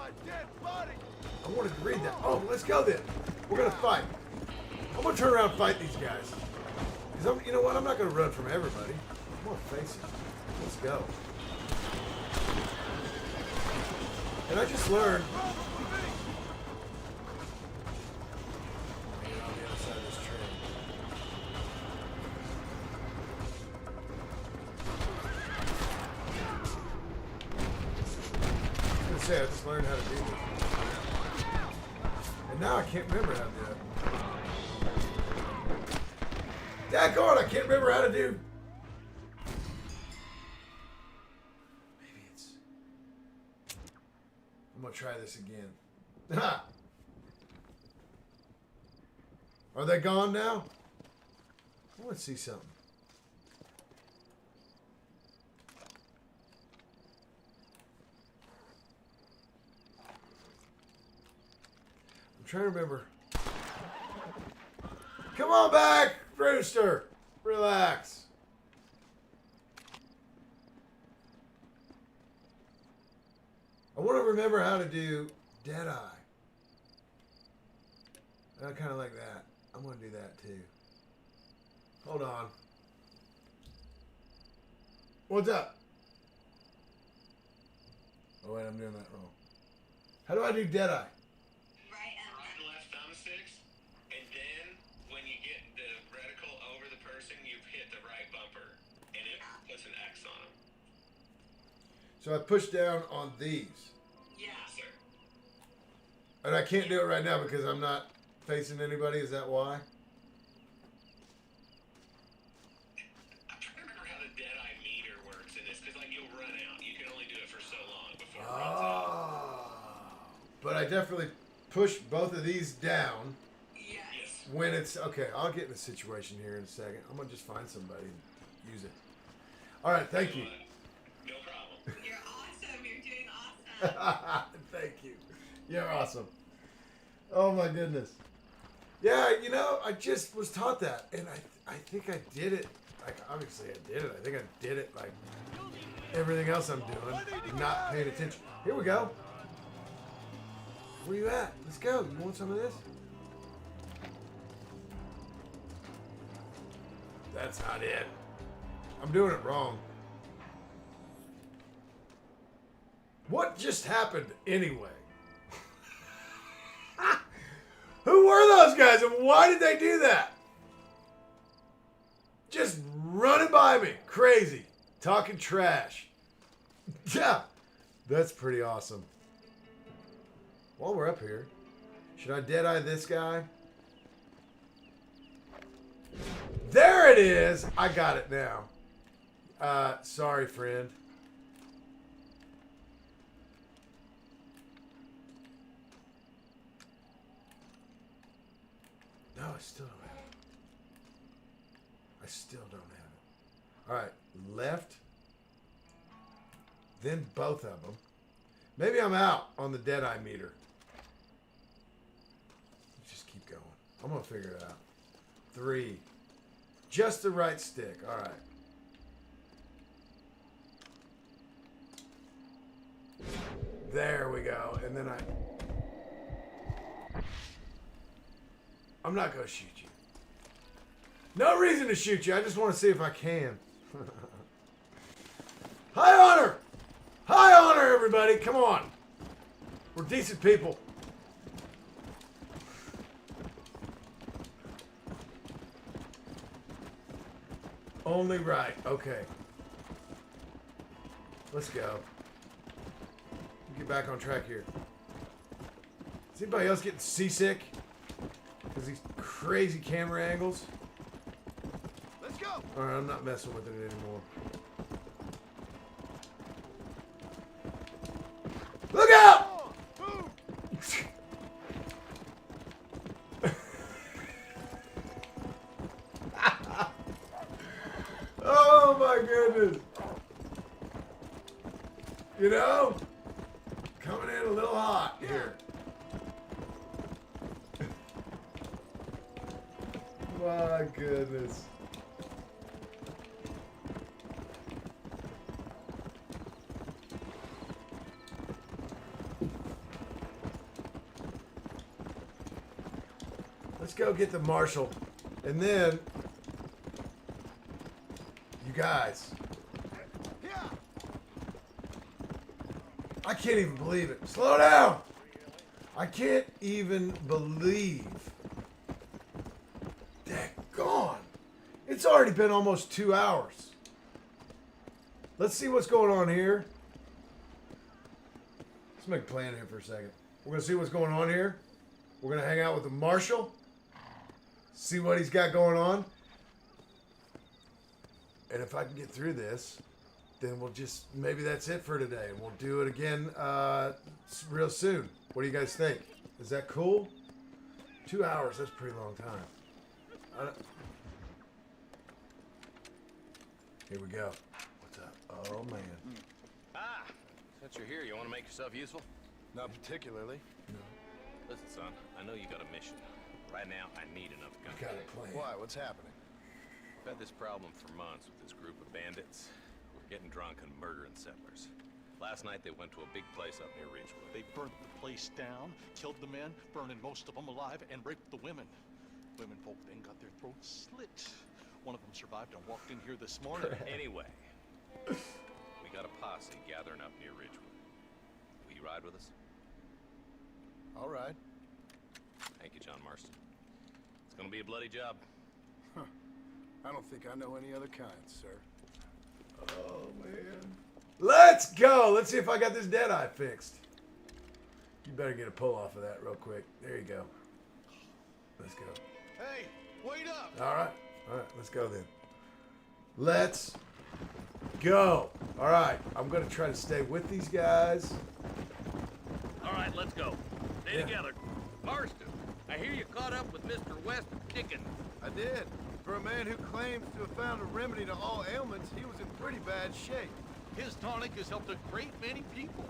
A: I wanted to read that. Oh, let's go then. We're going to fight. I'm going to turn around and fight these guys. Because you know what? I'm not going to run from everybody. I'm going to face it. Let's go. And I just learned. On the other side of this train. I was going to say, I just learned how to do this. And now I can't remember how to do it. Daggone, I can't remember how to do. Maybe it's. I'm gonna try this again. Ha! Are they gone now? I want to see something. I'm trying to remember. Come on back! Brewster, relax. I want to remember how to do Deadeye. I kind of like that. I'm going to do that too. Hold on. What's up? Oh wait, I'm doing that wrong. How do I do Deadeye?
H: Right and
G: Right and left thumbsticks, and then when you get the reticle over the person, you've hit the right bumper, and it puts an X on them.
A: So I push down on these.
H: yeah.
G: Yes, sir.
A: And I can't do it right now because I'm not facing anybody. Is that why?
G: I'm trying to remember how the Deadeye meter works in this, because like you'll run out. You can only do it for so long before it runs out.
A: But I definitely push both of these down
G: Yes.
A: when it's okay. I'll get in a situation here in a second. I'm gonna just find somebody and use it. All right, thank you.
G: No problem.
H: You're awesome. You're doing awesome.
A: Thank you. You're awesome. Oh my goodness. Yeah, you know, I just was taught that, and I think I did it. Like obviously I did it. I think I did it like everything else I'm doing, not paying attention. Here we go. Where you at? Let's go. You want some of this? That's not it. I'm doing it wrong. What just happened anyway? Who were those guys and why did they do that? Just running by me. Crazy. Talking trash. Yeah. That's pretty awesome. While we're up here, should I deadeye this guy? There it is. I got it now. Sorry, friend. No, I still don't have it. I still don't have it. All right, left. Then both of them. Maybe I'm out on the Deadeye meter. Let's just keep going. I'm going to figure it out. 3. Just the right stick. All right. There we go. And then I'm not going to shoot you. No reason to shoot you. I just want to see if I can. High honor! High honor, everybody. Come on. We're decent people. Only right. Okay. Let's go. Get back on track here. Is anybody else getting seasick? Because these crazy camera angles?
J: Let's go.
A: Alright, I'm not messing with it anymore. Look out! Oh my goodness. You know? Coming in a little hot here. My goodness. Let's go get the marshal. And then, you guys. I can't even believe it. Slow down. I can't even believe. Daggone. It's already been almost 2 hours. Let's see what's going on here. Let's make a plan here for a second. We're going to see what's going on here. We're going to hang out with the marshal. See what he's got going on. And if I can get through this, then we'll just, maybe that's it for today. We'll do it again real soon. What do you guys think? Is that cool? 2 hours, that's a pretty long time. Here we go. What's up? Oh, man.
C: Ah, since you're here, you want to make yourself useful?
I: Not particularly.
A: No.
C: Listen, son, I know you got a mission. Right now, I need enough guns.
A: Got a plan.
I: Why? What's happening?
C: I've had this problem for months with this group of bandits. We're getting drunk and murdering settlers. Last night, they went to a big place up near Ridgewood.
D: They burnt the place down, killed the men, burning most of them alive, and raped the women. Women folk then got their throats slit. One of them survived and walked in here this morning.
C: Anyway, we got a posse gathering up near Ridgewood. you ride with us?
I: All right.
C: Thank you, John Marston. It's gonna be a bloody job.
I: Huh. I don't think I know any other kind, sir.
A: Oh, man. Let's go. Let's see if I got this dead eye fixed. You better get a pull off of that real quick. There you go. Let's go.
D: Hey, wait up!
A: All right. All right. Let's go then. Let's go. All right. I'm going to try to stay with these guys.
E: All right, let's go. Stay
A: Yeah.
E: together. Marston, I hear you caught up with Mr. West Dickens.
I: I did. For a man who claims to have found a remedy to all ailments, he was in pretty bad shape.
B: His tonic has helped a great many people.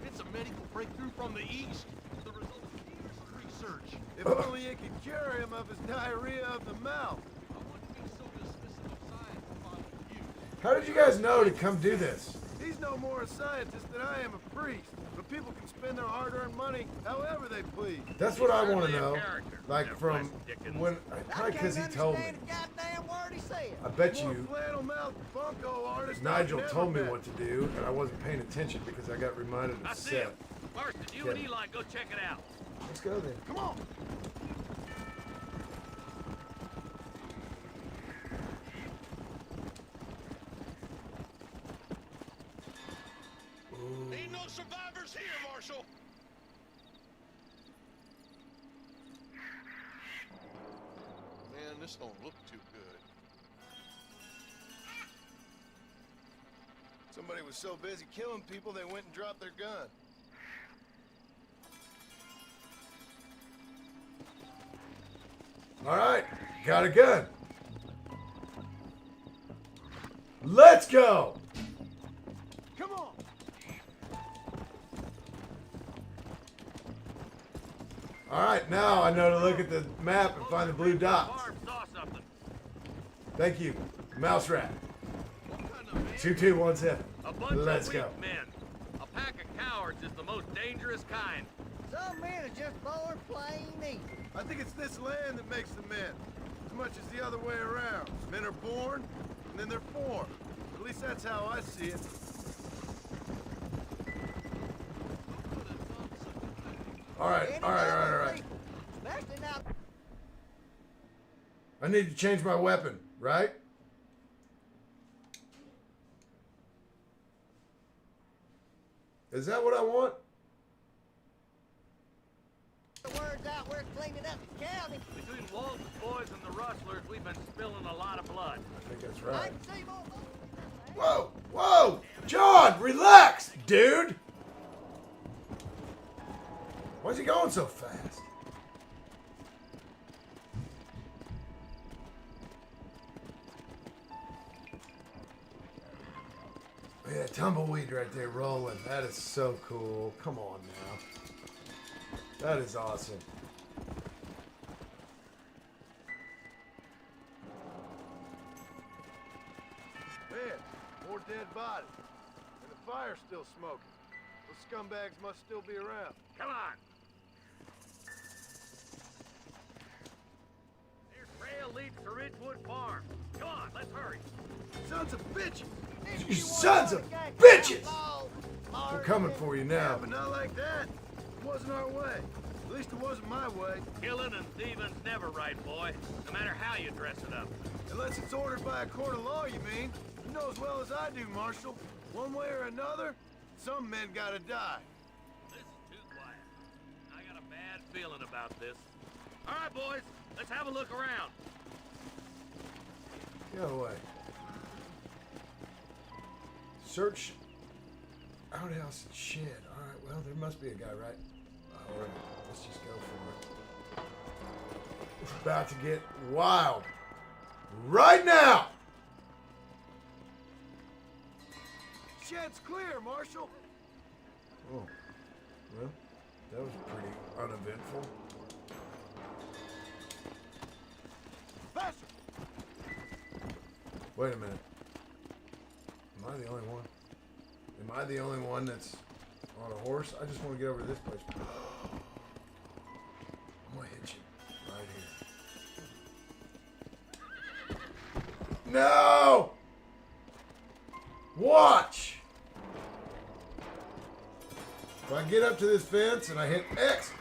B: It's a medical breakthrough from the East. The result of years of research.
I: If only it could cure him of his diarrhea of the mouth.
B: I wouldn't be so dismissive of science if I were you.
A: How did you guys know to come do this?
I: He's no more a scientist than I am a priest. But people can spend their hard-earned money however they please.
A: That's what I want to
E: Certainly a
A: know.
E: character,
A: Like
E: Mr.
A: from
E: West Dickens.
A: when, probably because he told me.
J: Goddamn word he said.
A: I bet
I: More
A: you
I: flannel-mouthed bunko artist
A: Nigel
I: I've
A: told me
I: never
A: what to do, and I wasn't paying attention because I got reminded
E: I
A: of
E: see him.
A: Seth.
E: Marston, you and Eli go check it out.
A: Let's go then.
I: Come on.
D: Ain't no survivors here, Marshal! Man, this don't look too good.
I: Somebody was so busy killing people, they went and dropped their gun.
A: All right, got a gun. Let's go.
I: Come on.
A: All right, now I know to look at the map and find the blue dots.
E: Barb saw something.
A: Thank you, mouse rat.
B: What kind of man?
A: 2217.
E: A bunch
A: Let's
E: of weak
A: go.
E: men. A pack of cowards is the most dangerous kind.
J: Some men are just born plain evil.
I: I think it's this land that makes the men, as much as the other way around. Men are born, and then they're formed. At least that's how I see it.
A: All right.
J: Especially now.
A: I need to change my weapon, right? Is that what I want?
J: The word's out, we're cleaning up the county.
E: Between Walton's boys and the rustlers, we've been spilling a lot of blood.
A: I think that's
J: I
A: right.
J: can see more folks.
A: Whoa, whoa, John, relax, dude. Why's he going so fast? Yeah, tumbleweed right there rolling. That is so cool. Come on now. That is awesome.
I: Man, more dead bodies. And the fire's still smoking. Those scumbags must still be around.
E: Come on. There's trail leads to Ridgewood Farm. Come on, let's hurry.
I: Sons of bitches!
A: You sons of bitches! I'm coming for you
I: Yeah,
A: now.
I: but not like that. It wasn't our way. At least it wasn't my way.
E: Killing and thieving's never right, boy. No matter how you dress it up.
I: Unless it's ordered by a court of law, you mean? You know as well as I do, Marshal. One way or another, some men gotta die.
E: This is too quiet. I got a bad feeling about this. All right, boys, let's have a look around.
A: Get away. Search outhouse and shed. All right, well, there must be a guy, right? All right, let's just go for it. It's about to get wild. Right now!
I: Shed's clear, Marshal.
A: Oh, well, that was pretty uneventful.
I: Faster!
A: Wait a minute. Am I the only one? Am I the only one that's on a horse? I just want to get over to this place. I'm gonna hit you right here. No! Watch! If I get up to this fence and I hit X,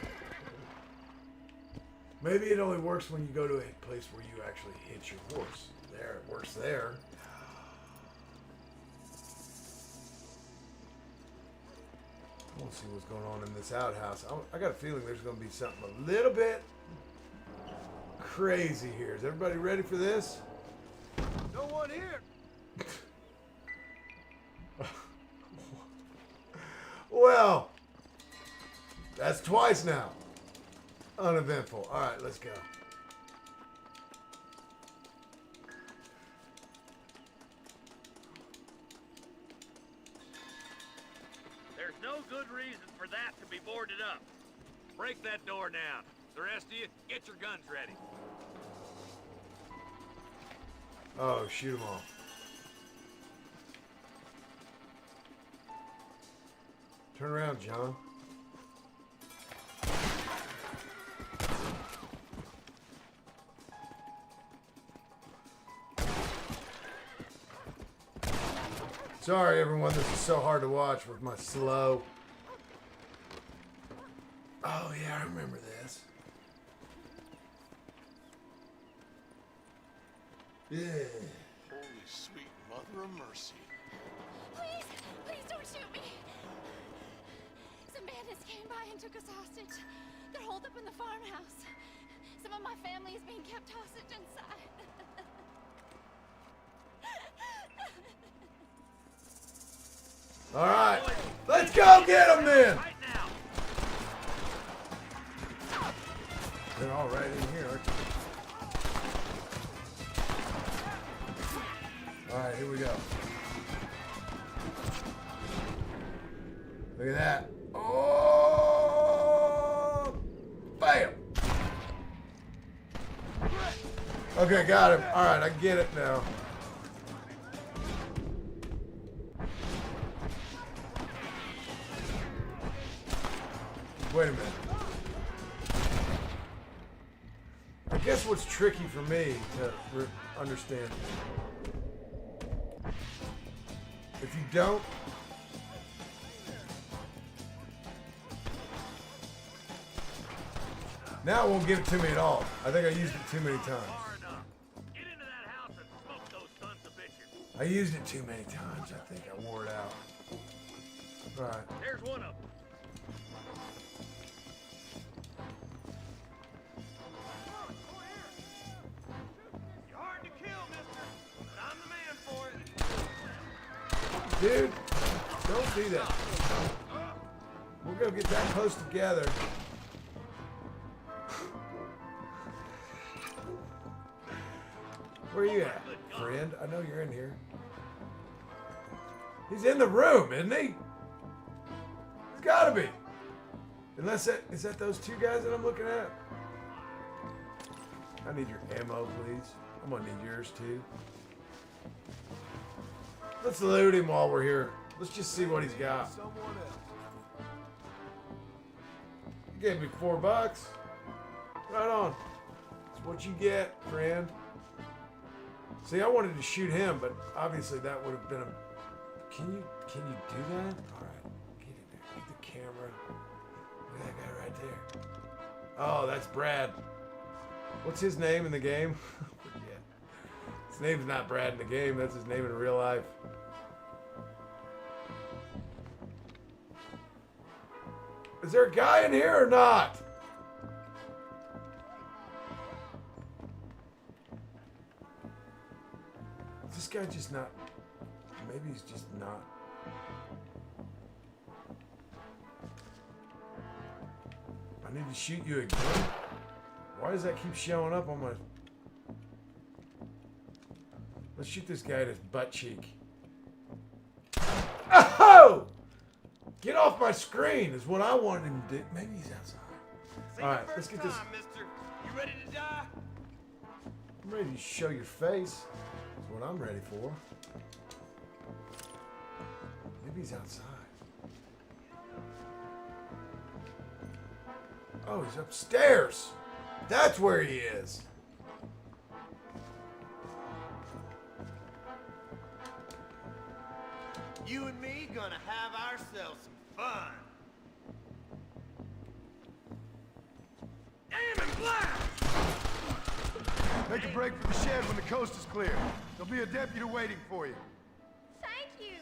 A: maybe it only works when you go to a place where you actually hit your horse. There, it works there. I want to see what's going on in this outhouse. I got a feeling there's going to be something a little bit crazy here. Is everybody ready for this?
I: No one here.
A: Well, that's twice now. Uneventful. All right, let's go.
E: There's no good reason for that to be boarded up. Break that door down. The rest of you, get your guns ready.
A: Oh, shoot them all. Turn around, John. Sorry, everyone. This is so hard to watch with my slow. Oh, yeah, I remember this. Yeah.
D: Holy sweet mother of mercy.
L: Please, please don't shoot me. Some bandits came by and took us hostage. They're holed up in the farmhouse. Some of my family is being kept hostage inside.
A: All right, let's go get them then.
E: Right now.
A: They're all right in here, aren't they? All right, here we go. Look at that. Oh, bam. Okay, got him. All right, I get it now. Wait a minute. I guess what's tricky for me to understand, if you don't, now it won't give it to me at all. I think I used it too many times.
E: Get into that house and smoke those sons of bitches.
A: I used it too many times. I think I wore it out. All right.
E: There's one of them.
F: You're hard to kill, mister, but I'm the man for it.
A: Dude, don't do that. We're gonna get that close together. Where are you at, friend? I know you're in here. He's in the room, isn't he? He's gotta be. Unless that, is that those two guys that I'm looking at? I need your ammo, please. I'm gonna need yours too. Let's loot him while we're here. Let's just see what he's got.
I: Someone else.
A: You gave me $4. Right on. That's what you get, friend. See, I wanted to shoot him, but obviously that would have been a... Can you do that? All right. Get in there. Get the camera. Look at that guy right there. Oh, that's Brad. What's his name in the game? Forget. His name's not Brad in the game. That's his name in real life. Is there a guy in here or not? Is this guy just not... Maybe he's just not... I need to shoot you again? Why does that keep showing up on my... Let's shoot this guy at his butt cheek. Oh! Get off my screen is what I wanted him to do. Maybe he's outside. All right, let's get this...
F: Mister. You ready to die?
A: I'm ready to show your face. That's what I'm ready for. Maybe he's outside. Oh, he's upstairs. That's where he is.
F: You and me gonna have ourselves some fun.
I: Make a break for the shed when the coast is clear. There'll be a deputy waiting for you.
L: Thank you.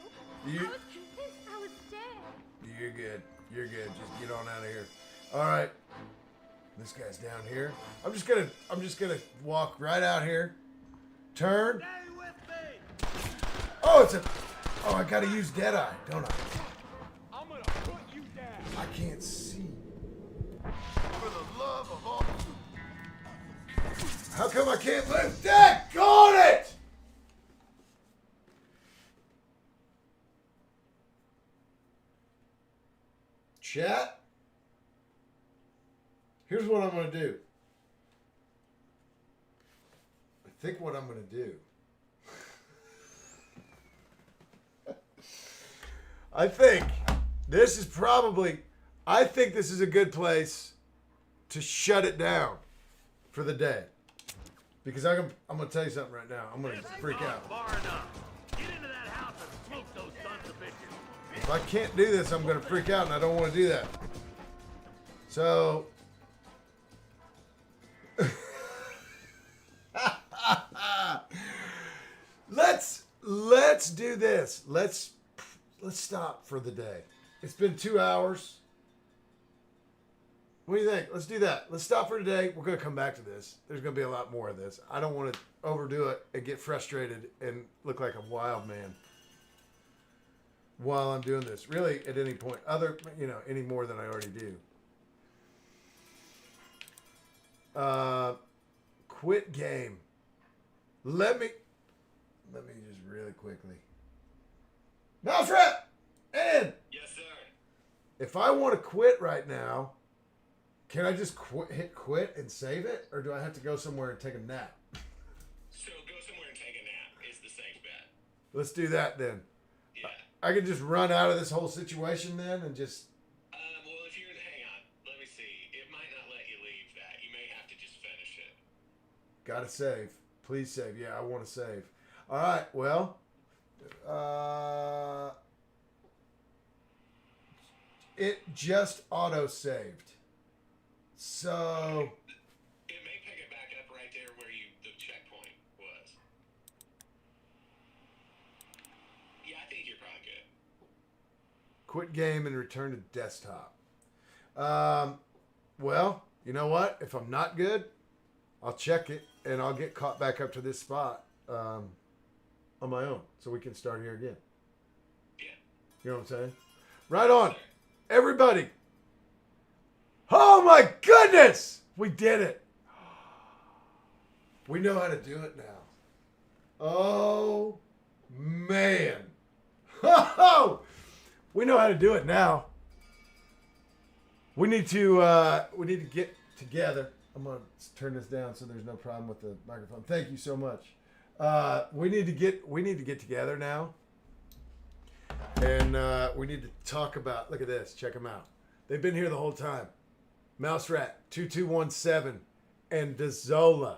A: You-
L: I was convinced I was dead.
A: You're good. You're good. Just get on out of here. All right. This guy's down here. I'm just gonna walk right out here. Turn.
F: Stay with me.
A: Oh, I gotta use Deadeye, don't I?
F: I'm gonna put you down.
A: I can't see.
I: For the love of all...
A: How come I can't move? Daggone it! Chat. Here's what I'm gonna do. I think what I'm gonna do. I think this is a good place to shut it down for the day. Because I'm going to tell you something right now. I'm going to freak out.
E: Far enough. Get into that house and smoke those sons of bitches.
A: If I can't do this, I'm going to freak out, and I don't want to do that. So... Let's do this. Let's stop for the day. It's been 2 hours. What do you think? Let's do that. Let's stop for today. We're going to come back to this. There's going to be a lot more of this. I don't want to overdo it and get frustrated and look like a wild man while I'm doing this. Really, at any point. Any more than I already do. Quit game. Let me just really quickly. Mouse Rat! And
G: Yes, sir.
A: if I want to quit right now, can I just hit quit and save it? Or do I have to go somewhere and take a nap?
G: So go somewhere and take a nap is the safe bet.
A: Let's do that then.
G: Yeah.
A: I can just run out of this whole situation then and just...
G: Well, if you're... Hang on. Let me see. It might not let you leave that. You may have to just finish it.
A: Gotta save. Please save. Yeah, I want to save. All right, well... it just auto-saved. So...
G: It may pick it back up right there where the checkpoint was. Yeah, I think you're probably good.
A: Quit game and return to desktop. Well, you know what? If I'm not good, I'll check it and I'll get caught back up to this spot on my own. So we can start here again.
G: Yeah.
A: You know what I'm saying? Right on. Everybody. Oh my goodness! We did it. We know how to do it now. Oh man. We know how to do it now. We need to get together. I'm gonna turn this down so there's no problem with the microphone. Thank you so much. We need to get together now. And we need to talk about, look at this, check them out. They've been here the whole time. Mouse Rat 2217 and DAZOLA.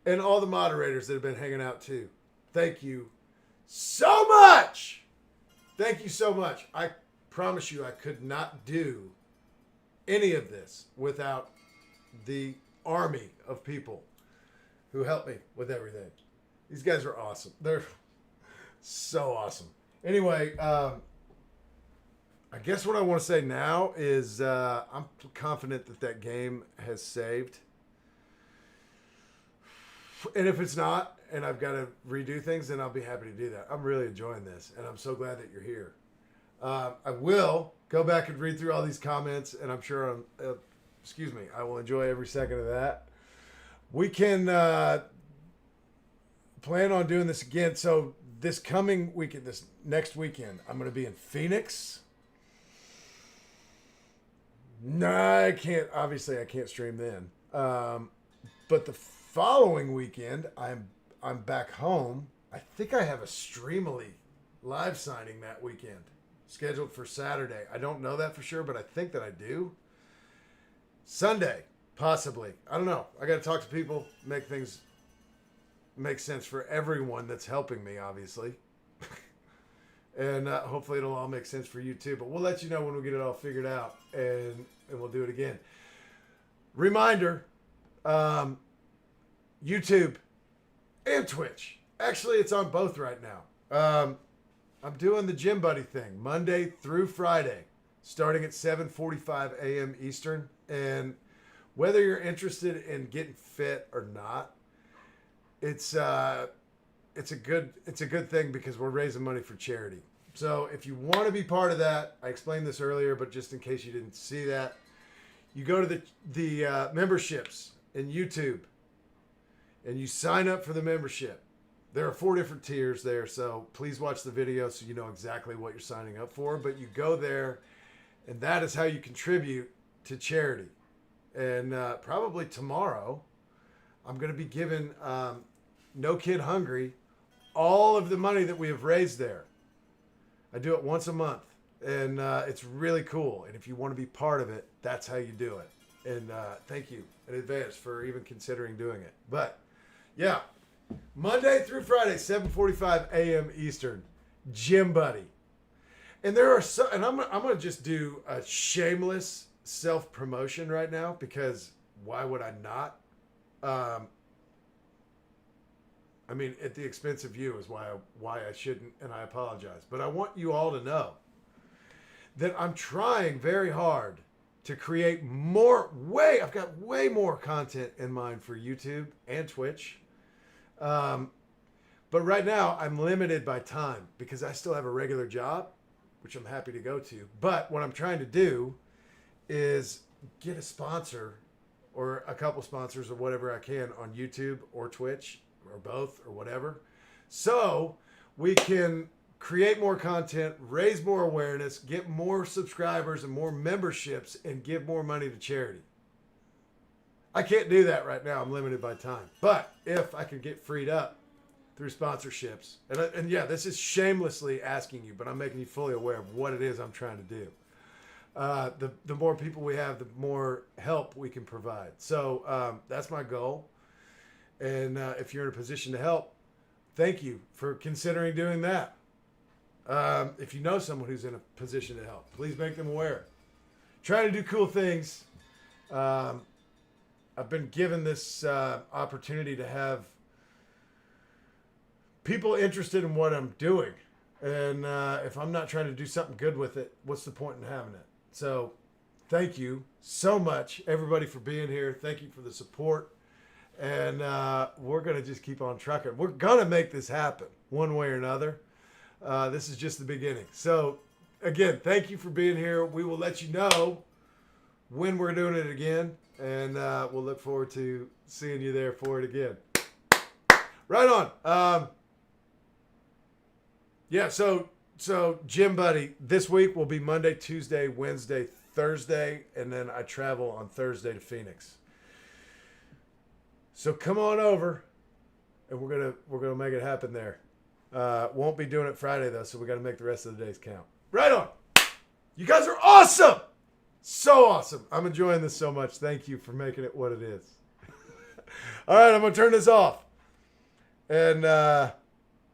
A: And all the moderators that have been hanging out too. Thank you so much. Thank you so much. I promise you I could not do any of this without the army of people who helped me with everything. These guys are awesome. They're so awesome. Anyway, I guess what I want to say now is I'm confident that game has saved. And if it's not, and I've got to redo things, then I'll be happy to do that. I'm really enjoying this, and I'm so glad that you're here. I will go back and read through all these comments, and I'm sure I will enjoy every second of that. We can plan on doing this again. So this coming weekend, this next weekend, I'm going to be in Phoenix. No, I can't. Obviously, I can't stream then. But the following weekend, I'm back home. I think I have a Streamily live signing that weekend scheduled for Saturday. I don't know that for sure, but I think that I do. Sunday, possibly. I don't know. I got to talk to people, make things make sense for everyone that's helping me, obviously. And hopefully it'll all make sense for you too. But we'll let you know when we get it all figured out, and we'll do it again. Reminder, YouTube and Twitch. Actually, it's on both right now. I'm doing the Gym Buddy thing Monday through Friday, starting at 7:45 a.m. Eastern. And whether you're interested in getting fit or not, it's a good thing because we're raising money for charity. So if you want to be part of that, I explained this earlier, but just in case you didn't see that, you go to the memberships in YouTube and you sign up for the membership. There are 4 different tiers there, so please watch the video so you know exactly what you're signing up for. But you go there, and that is how you contribute to charity. And probably tomorrow, I'm going to be giving No Kid Hungry all of the money that we have raised there. I do it once a month, and it's really cool. And if you want to be part of it, that's how you do it. And thank you in advance for even considering doing it. But yeah, Monday through Friday, 7:45 a.m. Eastern, Gym Buddy. And there are and I'm gonna just do a shameless self-promotion right now because why would I not? I mean, at the expense of you is why I shouldn't, and I apologize. But I want you all to know that I'm trying very hard to create I've got way more content in mind for YouTube and Twitch. But right now I'm limited by time because I still have a regular job, which I'm happy to go to. But what I'm trying to do is get a sponsor or a couple sponsors or whatever I can on YouTube or Twitch or both or whatever. So we can create more content, raise more awareness, get more subscribers and more memberships, and give more money to charity. I can't do that right now. I'm limited by time. But if I can get freed up through sponsorships, and yeah, this is shamelessly asking you, but I'm making you fully aware of what it is I'm trying to do. The more people we have, the more help we can provide. So that's my goal. And if you're in a position to help, thank you for considering doing that. If you know someone who's in a position to help, please make them aware. Trying to do cool things. I've been given this opportunity to have people interested in what I'm doing. And if I'm not trying to do something good with it, what's the point in having it? So thank you so much, everybody, for being here. Thank you for the support. And we're going to just keep on trucking. We're going to make this happen one way or another. This is just the beginning. So, again, thank you for being here. We will let you know when we're doing it again. And we'll look forward to seeing you there for it again. Right on. Yeah, so Gym Buddy, this week will be Monday, Tuesday, Wednesday, Thursday. And then I travel on Thursday to Phoenix. So come on over, and we're gonna make it happen there. Won't be doing it Friday though, so we got to make the rest of the days count. Right on. You guys are awesome, so awesome. I'm enjoying this so much. Thank you for making it what it is. All right, I'm gonna turn this off, and